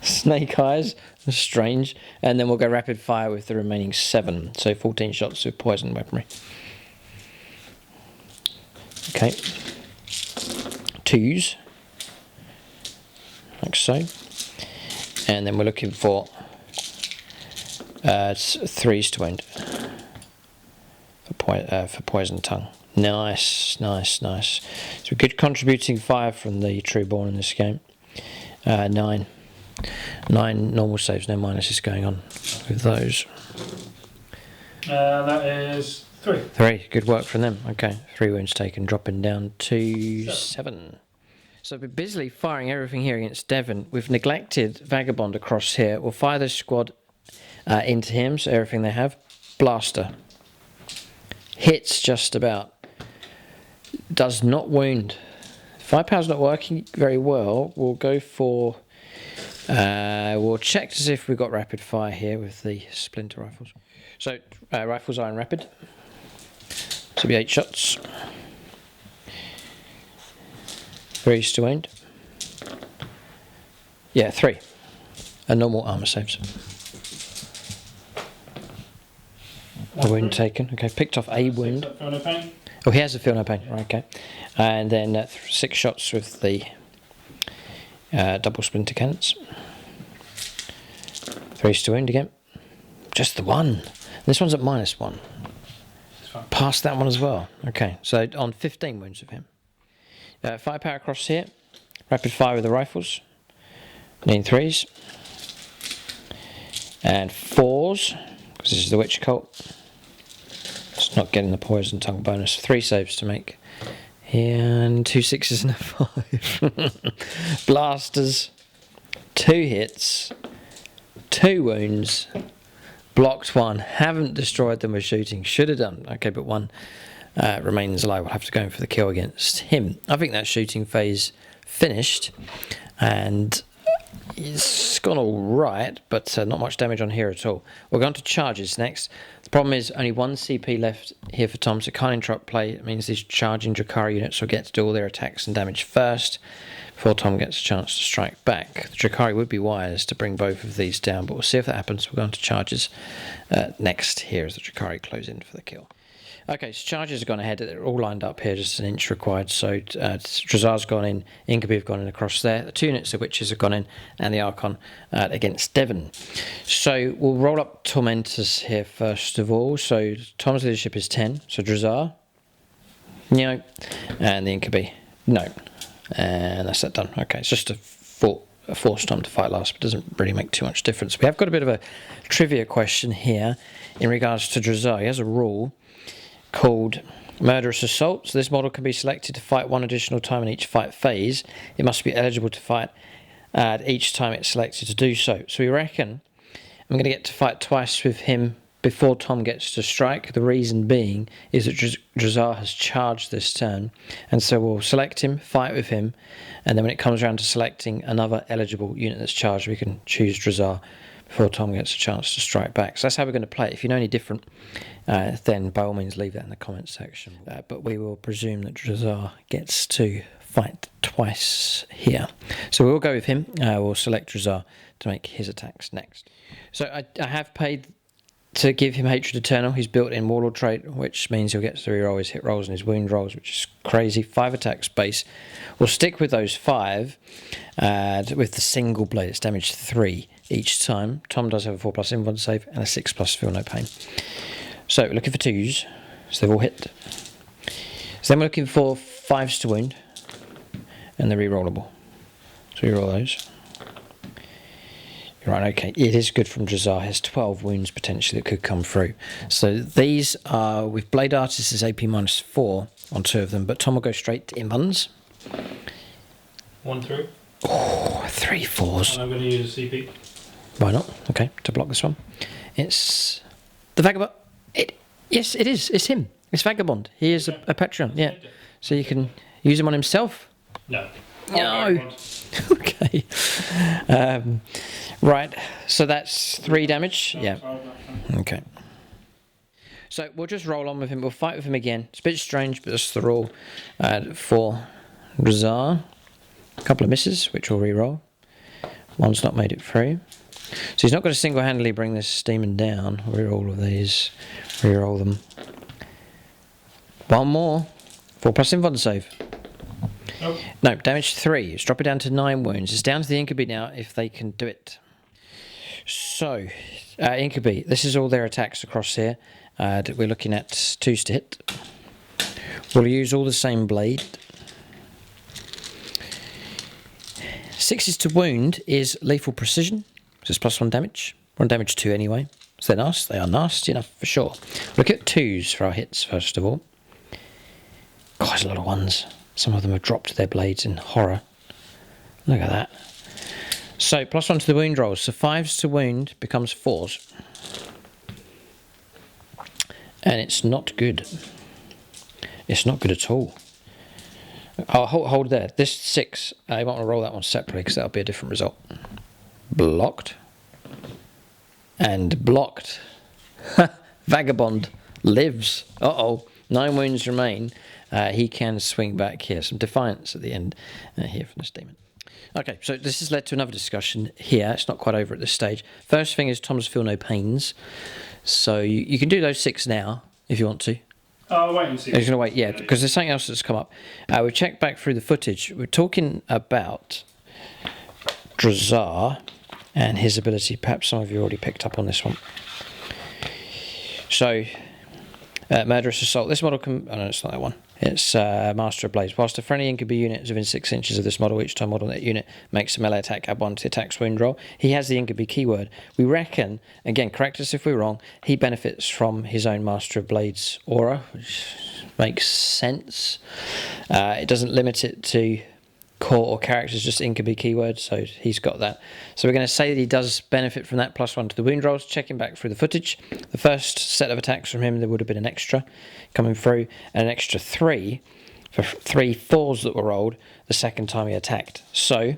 Snake eyes. Strange. And then we'll go rapid fire with the remaining 7. So 14 shots with poison weaponry. Okay. 2s. Like so. And then we're looking for 3s to wound. For poison tongue. Nice, nice, nice. So good contributing fire from the Trueborn in this game. 9 normal saves, no minuses going on with those. That is 3. 3, good work from them. Okay, 3 wounds taken, dropping down to 7. So we're busily firing everything here against Devon. We've neglected Vagabond across here. We'll fire this squad into him, so everything they have. Blaster. Hits just about. Does not wound. Firepower's not working very well. We'll go for... we'll check to see if we've got rapid fire here with the splinter rifles. So, rifles are in rapid. So it'll be 8 shots. 3s to wound. Yeah, 3. And normal armour saves. A wound taken. Okay, picked off a wound. Oh, he has a feel no pain. Right, okay. And then 6 shots with the double splinter cannons. 3s to wound again. Just the 1. This one's at -1. Past that one as well. Okay, so on 15 wounds of him. Firepower across here. Rapid fire with the rifles. Lean 3s. And 4s. Because this is the Witch Cult. It's not getting the poison tongue bonus. 3 saves to make. And 2 6s and a 5. Blasters. 2 hits. 2 wounds. Blocked 1. Haven't destroyed them with shooting. Should have done. Okay, but 1 remains alive. We'll have to go in for the kill against him. I think that shooting phase finished. And it's gone all right, but not much damage on here at all. We're going to charges next. The problem is only 1 CP left here for Tom, so it can't interrupt play. It means these charging Drukhari units will get to do all their attacks and damage first before Tom gets a chance to strike back. The Drukhari would be wise to bring both of these down, but we'll see if that happens. We're going to charges next here as the Drukhari close in for the kill. Okay, so charges have gone ahead. They're all lined up here, just an inch required. So Drazar's gone in, Inkabi have gone in across there. The 2 units of Witches have gone in, and the Archon against Devon. So we'll roll up Tormentors here first of all. So Tom's leadership is 10. So Drazar, no, and the Inkabi, no. And that's that done. Okay, it's just a force Tom to fight last, but doesn't really make too much difference. We have got a bit of a trivia question here in regards to Drazar. He has a rule called Murderous Assault. So this model can be selected to fight 1 additional time in each fight phase. It must be eligible to fight each time it's selected to do so. So we reckon I'm going to get to fight twice with him before Tom gets to strike. The reason being is that Drazar has charged this turn, and so we'll select him, fight with him, and then when it comes around to selecting another eligible unit that's charged, we can choose Drazar before Tom gets a chance to strike back. So that's how we're going to play it. If you know any different, then by all means leave that in the comments section. But we will presume that Drazar gets to fight twice here. So we'll go with him. We'll select Drukhari to make his attacks next. So I have paid to give him Hatred Eternal. He's built in Warlord trait, which means he'll get to reroll his hit rolls and his wound rolls, which is crazy. 5 attacks base. We'll stick with those 5 with the single blade. It's damage 3 each time. Tom does have a 4+ invuln save and a 6+ feel no pain. So we're looking for 2s. So they've all hit. So then we're looking for 5s to wound. And they're rerollable. So we roll those. Right, okay. It is good from Drukhari. Has 12 wounds potentially that could come through. So these are with Blade Artist is AP -4 on 2 of them, but Tom will go straight to invuns. 1 through. Oh, 3 4s. And I'm going to use a CP. Why not? Okay, to block this one. It's the Vagabond. Yes, it is. It's him. It's Vagabond. He is a Patreon. Yeah. So you can use him on himself. No. No. Okay. Right. So that's 3 damage. Yeah. Okay. So we'll just roll on with him. We'll fight with him again. It's a bit strange, but that's the rule. For Drukhari, a couple of misses, which we'll re-roll. One's not made it through. So he's not going to single-handedly bring this demon down. We'll re-roll all of these. Re-roll them. One more. 4+ invuln save. Nope. No, damage 3. Let's drop it down to 9 wounds. It's down to the Incubi now if they can do it. So, Incubi, this is all their attacks across here. We're looking at 2s to hit. We'll use all the same blade. 6s to wound is lethal precision. So it's +1 damage. 1 damage 2 anyway. So they're nasty. They are nasty enough for sure. Look at 2s for our hits first of all. God, there's a lot of 1s. Some of them have dropped their blades in horror. Look at that. So, +1 to the wound rolls. So 5s to wound becomes 4s. And it's not good. It's not good at all. Oh, hold there. This 6, I want to roll that one separately because that'll be a different result. Blocked. And blocked. Vagabond lives. Uh-oh. 9 wounds remain. He can swing back here. Some defiance at the end here from this demon. Okay, so this has led to another discussion here. It's not quite over at this stage. First thing is Tom's feel no pains. So you can do those 6 now if you want to. I'll wait and see. He's going to wait, yeah, because there's something else that's come up. We checked back through the footage. We're talking about Drukhari and his ability. Perhaps some of you already picked up on this one. So, Murderous Assault. This model can... Oh, no, it's not that one. It's Master of Blades. Whilst a friendly Incubi unit is within 6 inches of this model, each time model that unit makes a melee attack, add 1 to the attack's wound roll. He has the Incubi keyword. We reckon, again, correct us if we're wrong, he benefits from his own Master of Blades aura, which makes sense. It doesn't limit it to core or characters, just Incubi keyword, so he's got that. So we're going to say that he does benefit from that, +1 to the wound rolls. Checking back through the footage, the first set of attacks from him, there would have been an extra coming through, and an extra 3 for 3 4s that were rolled the second time he attacked. So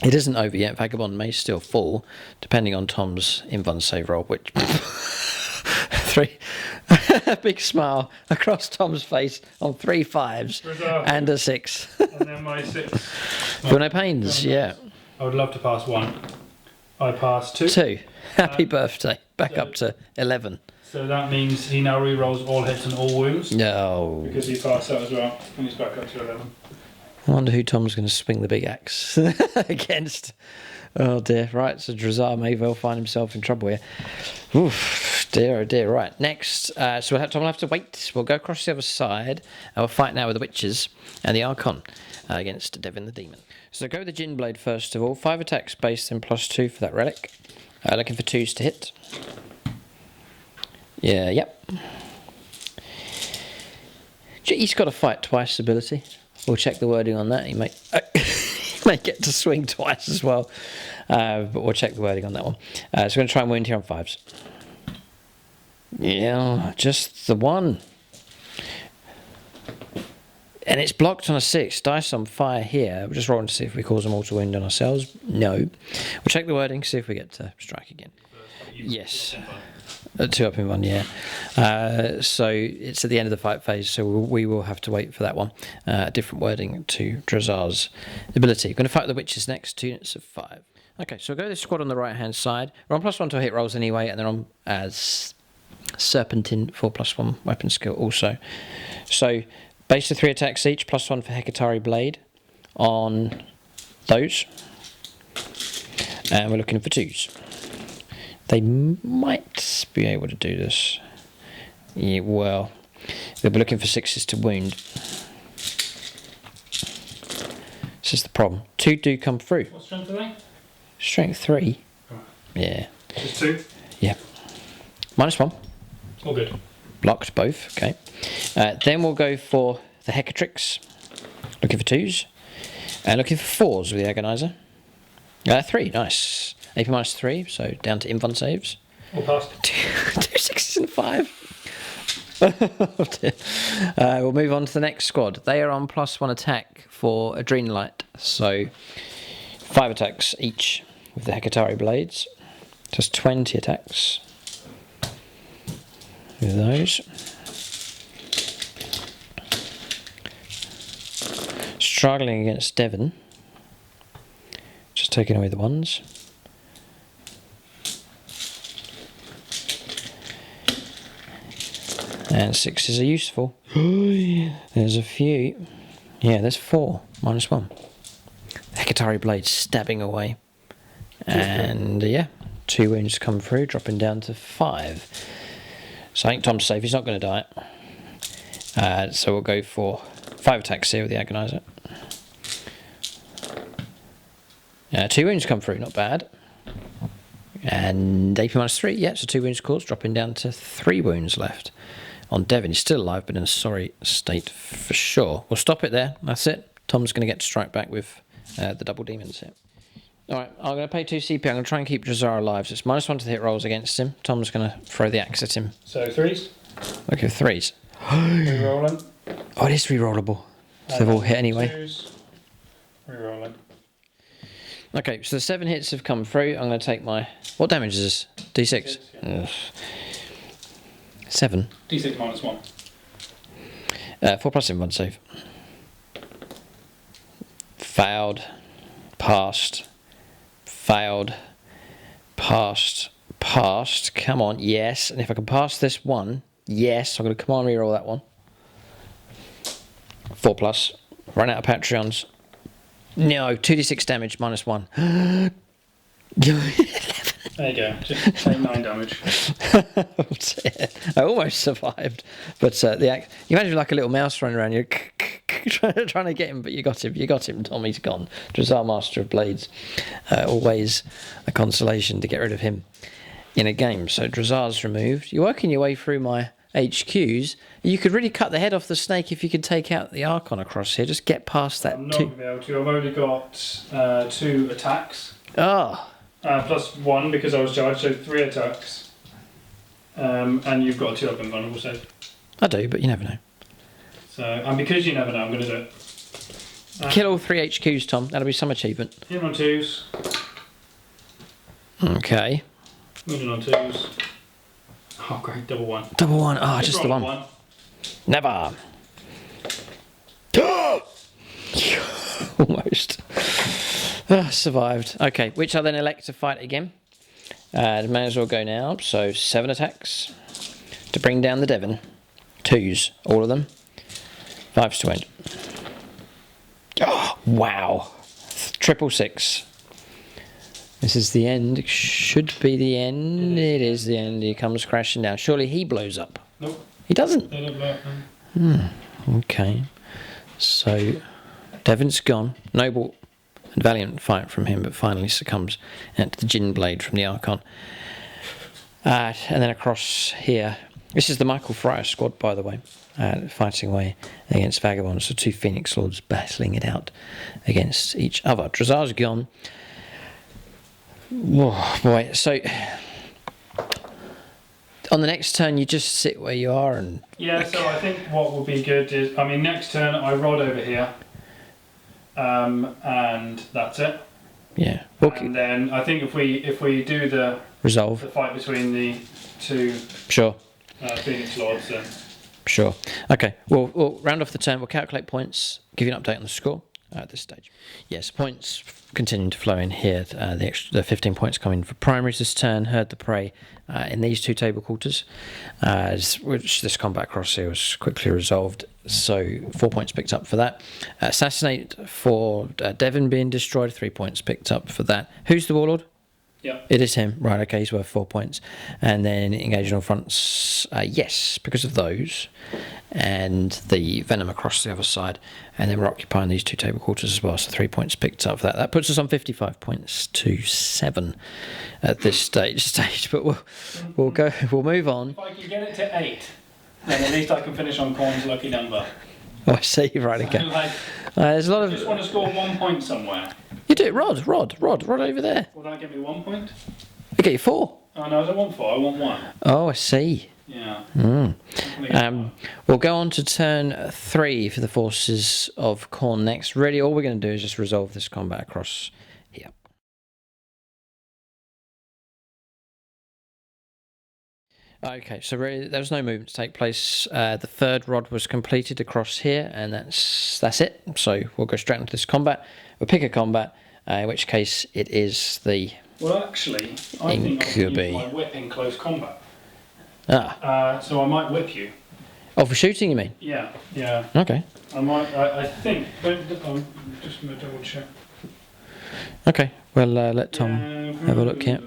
it isn't over yet. Vagabond may still fall, depending on Tom's invuln save roll, which 3 a big smile across Tom's face on 3 5s and a 6. And then my 6. Feel no pains, yeah. I would love to pass 1. I passed 2. 2. Happy birthday. Back up to 11. So that means he now re-rolls all hits and all wounds. No. Because he passed that as well. And he's back up to 11. I wonder who Tom's going to swing the big axe against. Oh dear. Right, so Drukhari may well find himself in trouble here. Oof, dear, oh dear. Right, next. So Tom will have to wait. We'll go across the other side and we'll fight now with the Witches and the Archon against Devin the Demon. So go with the Gin Blade first of all. 5 attacks base, then +2 for that relic. Looking for 2s to hit. Yeah, yep. He's got a fight twice ability. We'll check the wording on that. He may, he may get to swing twice as well. But we'll check the wording on that one. So we're going to try and wound here on 5s. Yeah, just the 1. And it's blocked on a 6. Dice on fire here. We're just rolling to see if we cause them all to wound on ourselves. No. We'll check the wording, see if we get to strike again. Yes. 2 up in 1, yeah. So it's at the end of the fight phase, so we will have to wait for that one. Different wording to Drazar's ability. We're going to fight the witches next, 2 units of 5. Okay, so we'll go to the squad on the right-hand side. We're on +1 to hit rolls anyway, and they're on as Serpentine for +1 weapon skill also. So base of 3 attacks each, +1 for Hekatari Blade on those. And we're looking for 2s. They might be able to do this. Yeah, well, they'll be looking for 6s to wound. This is the problem. 2 do come through. What strength are they? Strength 3. Oh. Yeah. Just 2? Yeah. -1. All good. Blocked both. Okay. Then we'll go for the Hecatrix. Looking for 2s. And looking for 4s with the Agonizer. 3. Nice. AP -3, so down to Invuln saves. All passed. 2 6s and 5. We'll move on to the next squad. They are on +1 attack for Adrenalite, so 5 attacks each with the Hekatari Blades. Just 20 attacks with those. Struggling against Devon. Just taking away the 1s. And 6s are useful. There's a few. Yeah, there's 4. -1. Hekatari Blade stabbing away. And yeah, 2 wounds come through, dropping down to 5. So I think Tom's safe. He's not going to die. So we'll go for 5 attacks here with the Agonizer. 2 wounds come through, not bad. And AP -3, yeah, so 2 wounds caused, dropping down to 3 wounds left. On Devon, he's still alive, but in a sorry state for sure. We'll stop it there. That's it. Tom's going to get to strike back with the double demons here. Alright, I'm going to pay 2 CP. I'm going to try and keep Drazar alive. So it's -1 to the hit rolls against him. Tom's going to throw the axe at him. So 3s. Okay, 3s. Rerolling. Oh, it is rerollable. So they've all hit anyway. 2s. Rerolling. Okay, so the 7 hits have come through. I'm going to take my... What damage is this? D6? Yeah. 7. D6 -1. 4 plus Invuln save. Failed. Passed. Failed. Passed. Passed. Come on, yes. And if I can pass this one, yes, I'm going to command reroll that one. 4 plus. Run out of Patreons. No, 2d6 damage -1. There you go. Just take 9 damage. Oh dear. I almost survived, but you imagine like a little mouse running around, you're trying to get him, but you got him. Tommy's gone. Drazar, Master of Blades, always a consolation to get rid of him in a game. So Drazar's removed. You're working your way through my HQs. You could really cut the head off the snake if you could take out the Archon across here. Just get past that. I'm not going to be able to. I've only got 2 attacks. Oh. +1 because I was charged, so 3 attacks. And you've got a 2 up and vulnerable save. I do, but you never know. So, and because you never know, I'm going to do it. Kill all 3 HQs, Tom. That'll be some achievement. Hit on 2s. Okay. Wounded on 2s. Oh, great, double 1. Double 1. Oh, just the one. Never. Almost. Survived. Okay, which I then elect to fight again. May as well go now. So 7 attacks to bring down the Devon. 2s, all of them. 5s to end. Oh, wow. 666. This is the end. It should be the end. It is the end. He comes crashing down. Surely he blows up. Nope. He doesn't. They don't blow up, no. Okay. So Devon's gone. Noble and valiant fight from him, but finally succumbs to the Jinn Blade from the Archon. And then across here, this is the Michael Fryer squad, by the way, fighting away against Vagabonds. So 2 Phoenix Lords battling it out against each other. Drazar's gone. Oh boy, so on the next turn you just sit where you are and... Yeah, so I think what will be good is, I mean, next turn I rod over here. And that's it. Yeah. And then I think if we do the resolve. The fight between the two Sure. Phoenix Lords then. Sure. Okay. We'll round off the turn. We'll calculate points. Give you an update on the score at this stage. Yes, points continuing to flow in here. The 15 points coming for primaries this turn. Herd the prey in these two table quarters, which this combat cross here was quickly resolved. So 4 points picked up for that. Assassinate for Devon being destroyed. 3 points picked up for that. Who's the warlord? Yeah. It is him. Right, okay, he's worth 4 points. And then engage on all fronts, yes, because of those. And the venom across the other side. And then we're occupying these two table quarters as well, so 3 points picked up for that. That puts us on 55 points to 7 at this stage. But we'll move on. If I can get it to 8, then at least I can finish on Khorne's lucky number. Oh, I see, right, okay. There's a lot of... I just want to score 1 point somewhere. You do it, Rod over there. Will that give me 1 point? I get you 4. Oh no, I don't want 4, I want 1. Oh, I see. Yeah. We'll go on to turn 3 for the forces of Khorne next. Really, all we're going to do is just resolve this combat across here. Okay, so really, there was no movement to take place. The third rod was completed across here, and that's it. So we'll go straight into this combat. We'll pick a combat, in which case it is the... Well, actually, I think I can use my whip in close combat. So I might whip you. Oh, for shooting, you mean? Yeah, yeah. Okay. I think. I'm just going to double check. Okay, well, let Tom have a look here.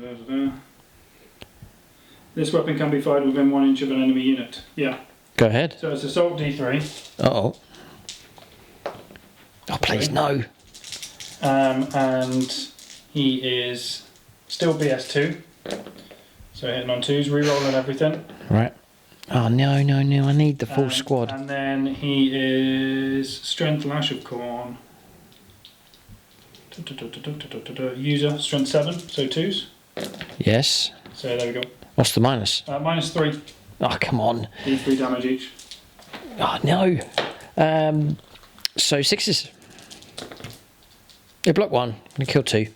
This weapon can be fired within 1 inch of an enemy unit. Yeah. Go ahead. So it's assault D3. Uh-oh. Oh, please, no. And he is still BS2. So hitting on 2s, reroll and everything. Right. Oh, no, I need the full squad. And then he is strength lash of Khorne. User, strength 7, so 2s. Yes. So there we go. What's the minus? -3. Oh, come on. D3 damage each. Oh, no. So 6s. You block 1, and kill 2.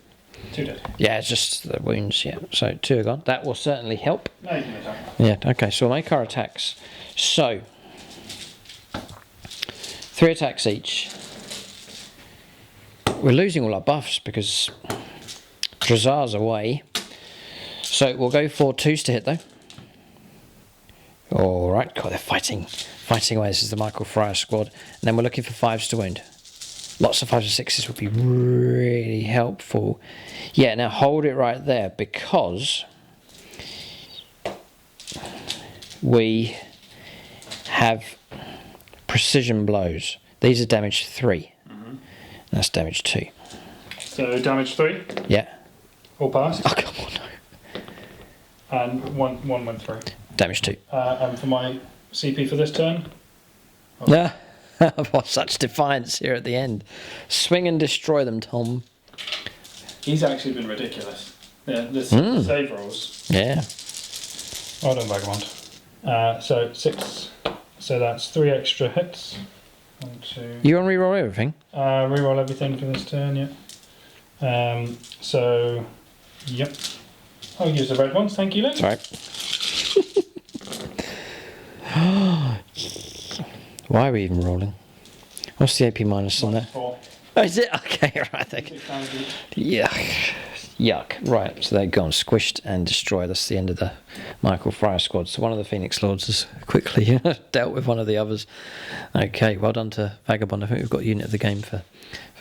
2 dead. Yeah, it's just the wounds, yeah. So 2 are gone. That will certainly help. Now you can attack. Yeah, okay, so we'll make our attacks. So, 3 attacks each. We're losing all our buffs because Drazar's away. So we'll go for 2s to hit though. Alright, God, they're fighting away. This is the Michael Fryer squad. And then we're looking for 5s to wound. Lots of 5s and 6s would be really helpful. Yeah, now hold it right there because we have precision blows. These are damage 3. That's damage 2. So damage 3. Yeah. All passed. Oh, come on, no. And one went through. Damage 2. And for my CP for this turn? Yeah. What such defiance here at the end. Swing and destroy them, Tom. He's actually been ridiculous. Yeah, the save rolls. Yeah. Well done, Vagabond. So 6. So that's 3 extra hits. 1, 2. You want to reroll everything? Reroll everything for this turn, yeah. So, yep. I'll use the red ones, thank you, Luke. That's right. Why are we even rolling? What's the AP minus on that? 4. Oh, is it? Okay, right. Yuck. Yuck. Right, so they're gone, squished and destroyed. That's the end of the Michael Fryer squad. So one of the Phoenix Lords has quickly dealt with one of the others. Okay, well done to Vagabond. I think we've got unit of the game for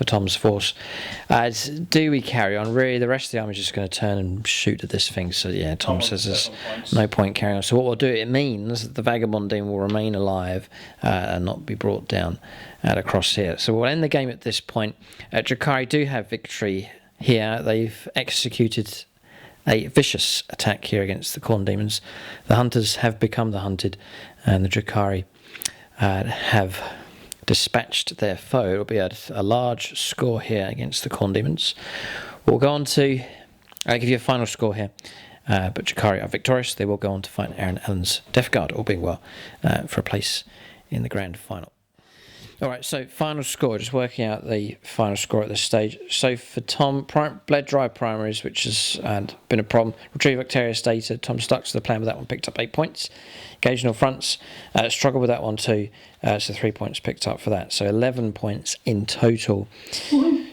Tom's force. Do we carry on? Really, the rest of the army is just going to turn and shoot at this thing. So yeah, Tom says there's no point carrying on. So what we'll do, it means that the Vagabond team will remain alive and not be brought down across here. So we'll end the game at this point. Drukhari do have victory here. They've executed a vicious attack here against the Khorne Demons. The hunters have become the hunted, and the Drukhari have dispatched their foe. It'll be a large score here against the Khorne Demons. We'll go on to... I'll give you a final score here. But Drukhari are victorious. They will go on to fight Aaron Allen's Death Guard, all being well, for a place in the grand final. All right, so final score, just working out the final score at this stage. So for Tom, bled dry primaries, which has been a problem. Retrieve Victorious data. Tom stuck to the plan with that one, picked up 8 points. Occasional fronts, struggled with that one too, so 3 points picked up for that. So 11 points in total.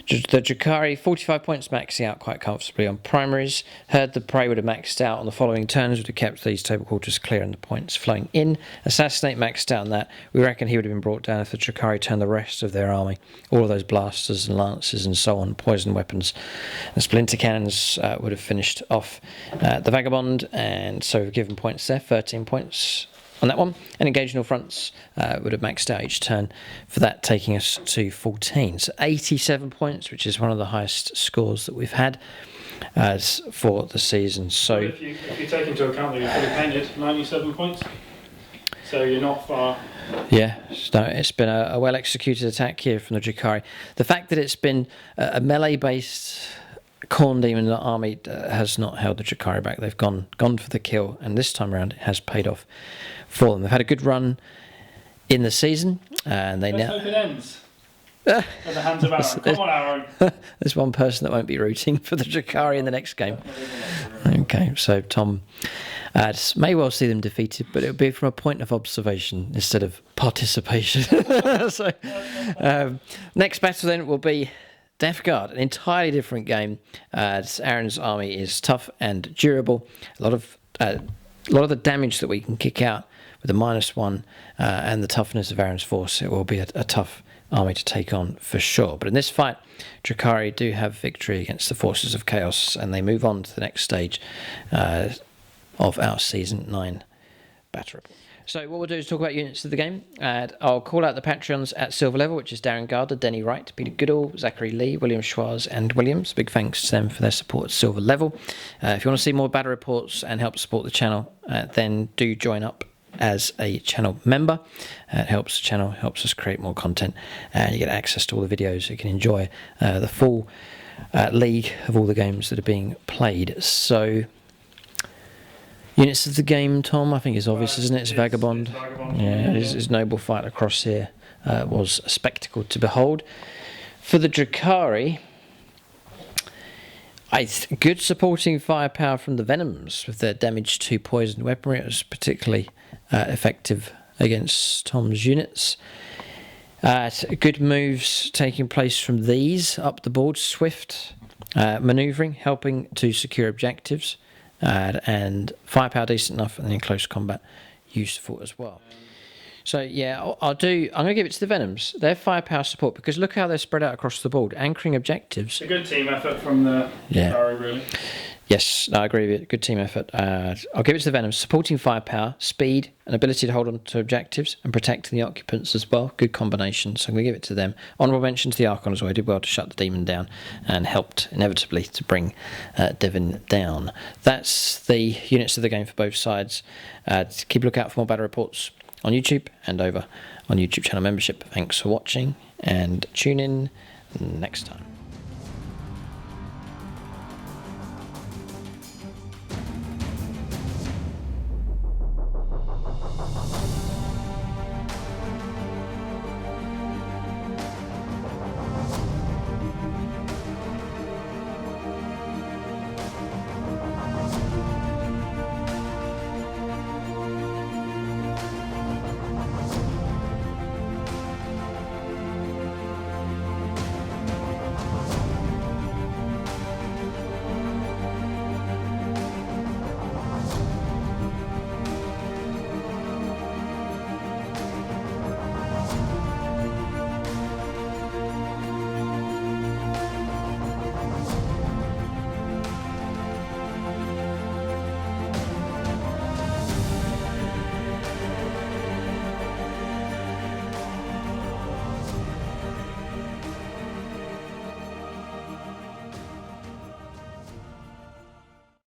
The Drukhari, 45 points, maxing out quite comfortably on primaries. Heard the Prey would have maxed out on the following turns, would have kept these table quarters clear and the points flowing in. Assassinate maxed out on that. We reckon he would have been brought down if the Drukhari turned the rest of their army, all of those blasters and lances and so on, poison weapons and splinter cannons would have finished off the Vagabond, and so we've given points there, 13 points on that one, and engageable fronts would have maxed out each turn for that, taking us to 14. So 87 points, which is one of the highest scores that we've had as for the season. So if you take into account that you're fully painted, 97 points, so you're not far. Yeah, so it's been a well executed attack here from the Drukhari. The fact that it's been a melee based Khorne Demon army has not held the Drukhari back. They've gone for the kill, and this time around it has paid off for them. They've had a good run in the season, and they Let's hope it ends. At the hands of Aaron. Come on, Aaron. There's one person that won't be rooting for the Drukhari in the next game. Okay, so Tom may well see them defeated, but it'll be from a point of observation instead of participation. So next battle then will be Death Guard, an entirely different game. Aaron's army is tough and durable. A lot of the damage that we can kick out with a -1 and the toughness of Aaron's force, it will be a tough army to take on for sure. But in this fight, Drukhari do have victory against the forces of chaos, and they move on to the next stage of our Season 9 battle report. So what we'll do is talk about units of the game. I'll call out the Patreons at silver level, which is Darren Gardner, Denny Wright, Peter Goodall, Zachary Lee, William Schwaz and Williams. Big thanks to them for their support at silver level. If you want to see more battle reports and help support the channel, then do join up as a channel member. It helps the channel, helps us create more content, and you get access to all the videos. You can enjoy the full league of all the games that are being played. So units of the game, Tom, I think is obvious, isn't it? It's Vagabond. Yeah, his noble fight across here was a spectacle to behold. For the Drukhari, good supporting firepower from the Venoms with their damage to poison weaponry. It was particularly effective against Tom's units. Good moves taking place from these up the board. Swift manoeuvring, helping to secure objectives. And firepower decent enough, and in close combat useful as well. So yeah, I'm going to give it to the Venoms. Their firepower support, because look how they're spread out across the board, anchoring objectives. It's a good team effort from the Drukhari, really. Yes, I agree with it. Good team effort. I'll give it to the Venoms. Supporting firepower, speed, and ability to hold on to objectives, and protecting the occupants as well. Good combination, so I'm going to give it to them. Honourable mention to the Archon as well. Did well to shut the demon down and helped inevitably to bring Devon down. That's the units of the game for both sides. Keep a lookout for more battle reports on YouTube and over on YouTube channel membership. Thanks for watching, and tune in next time.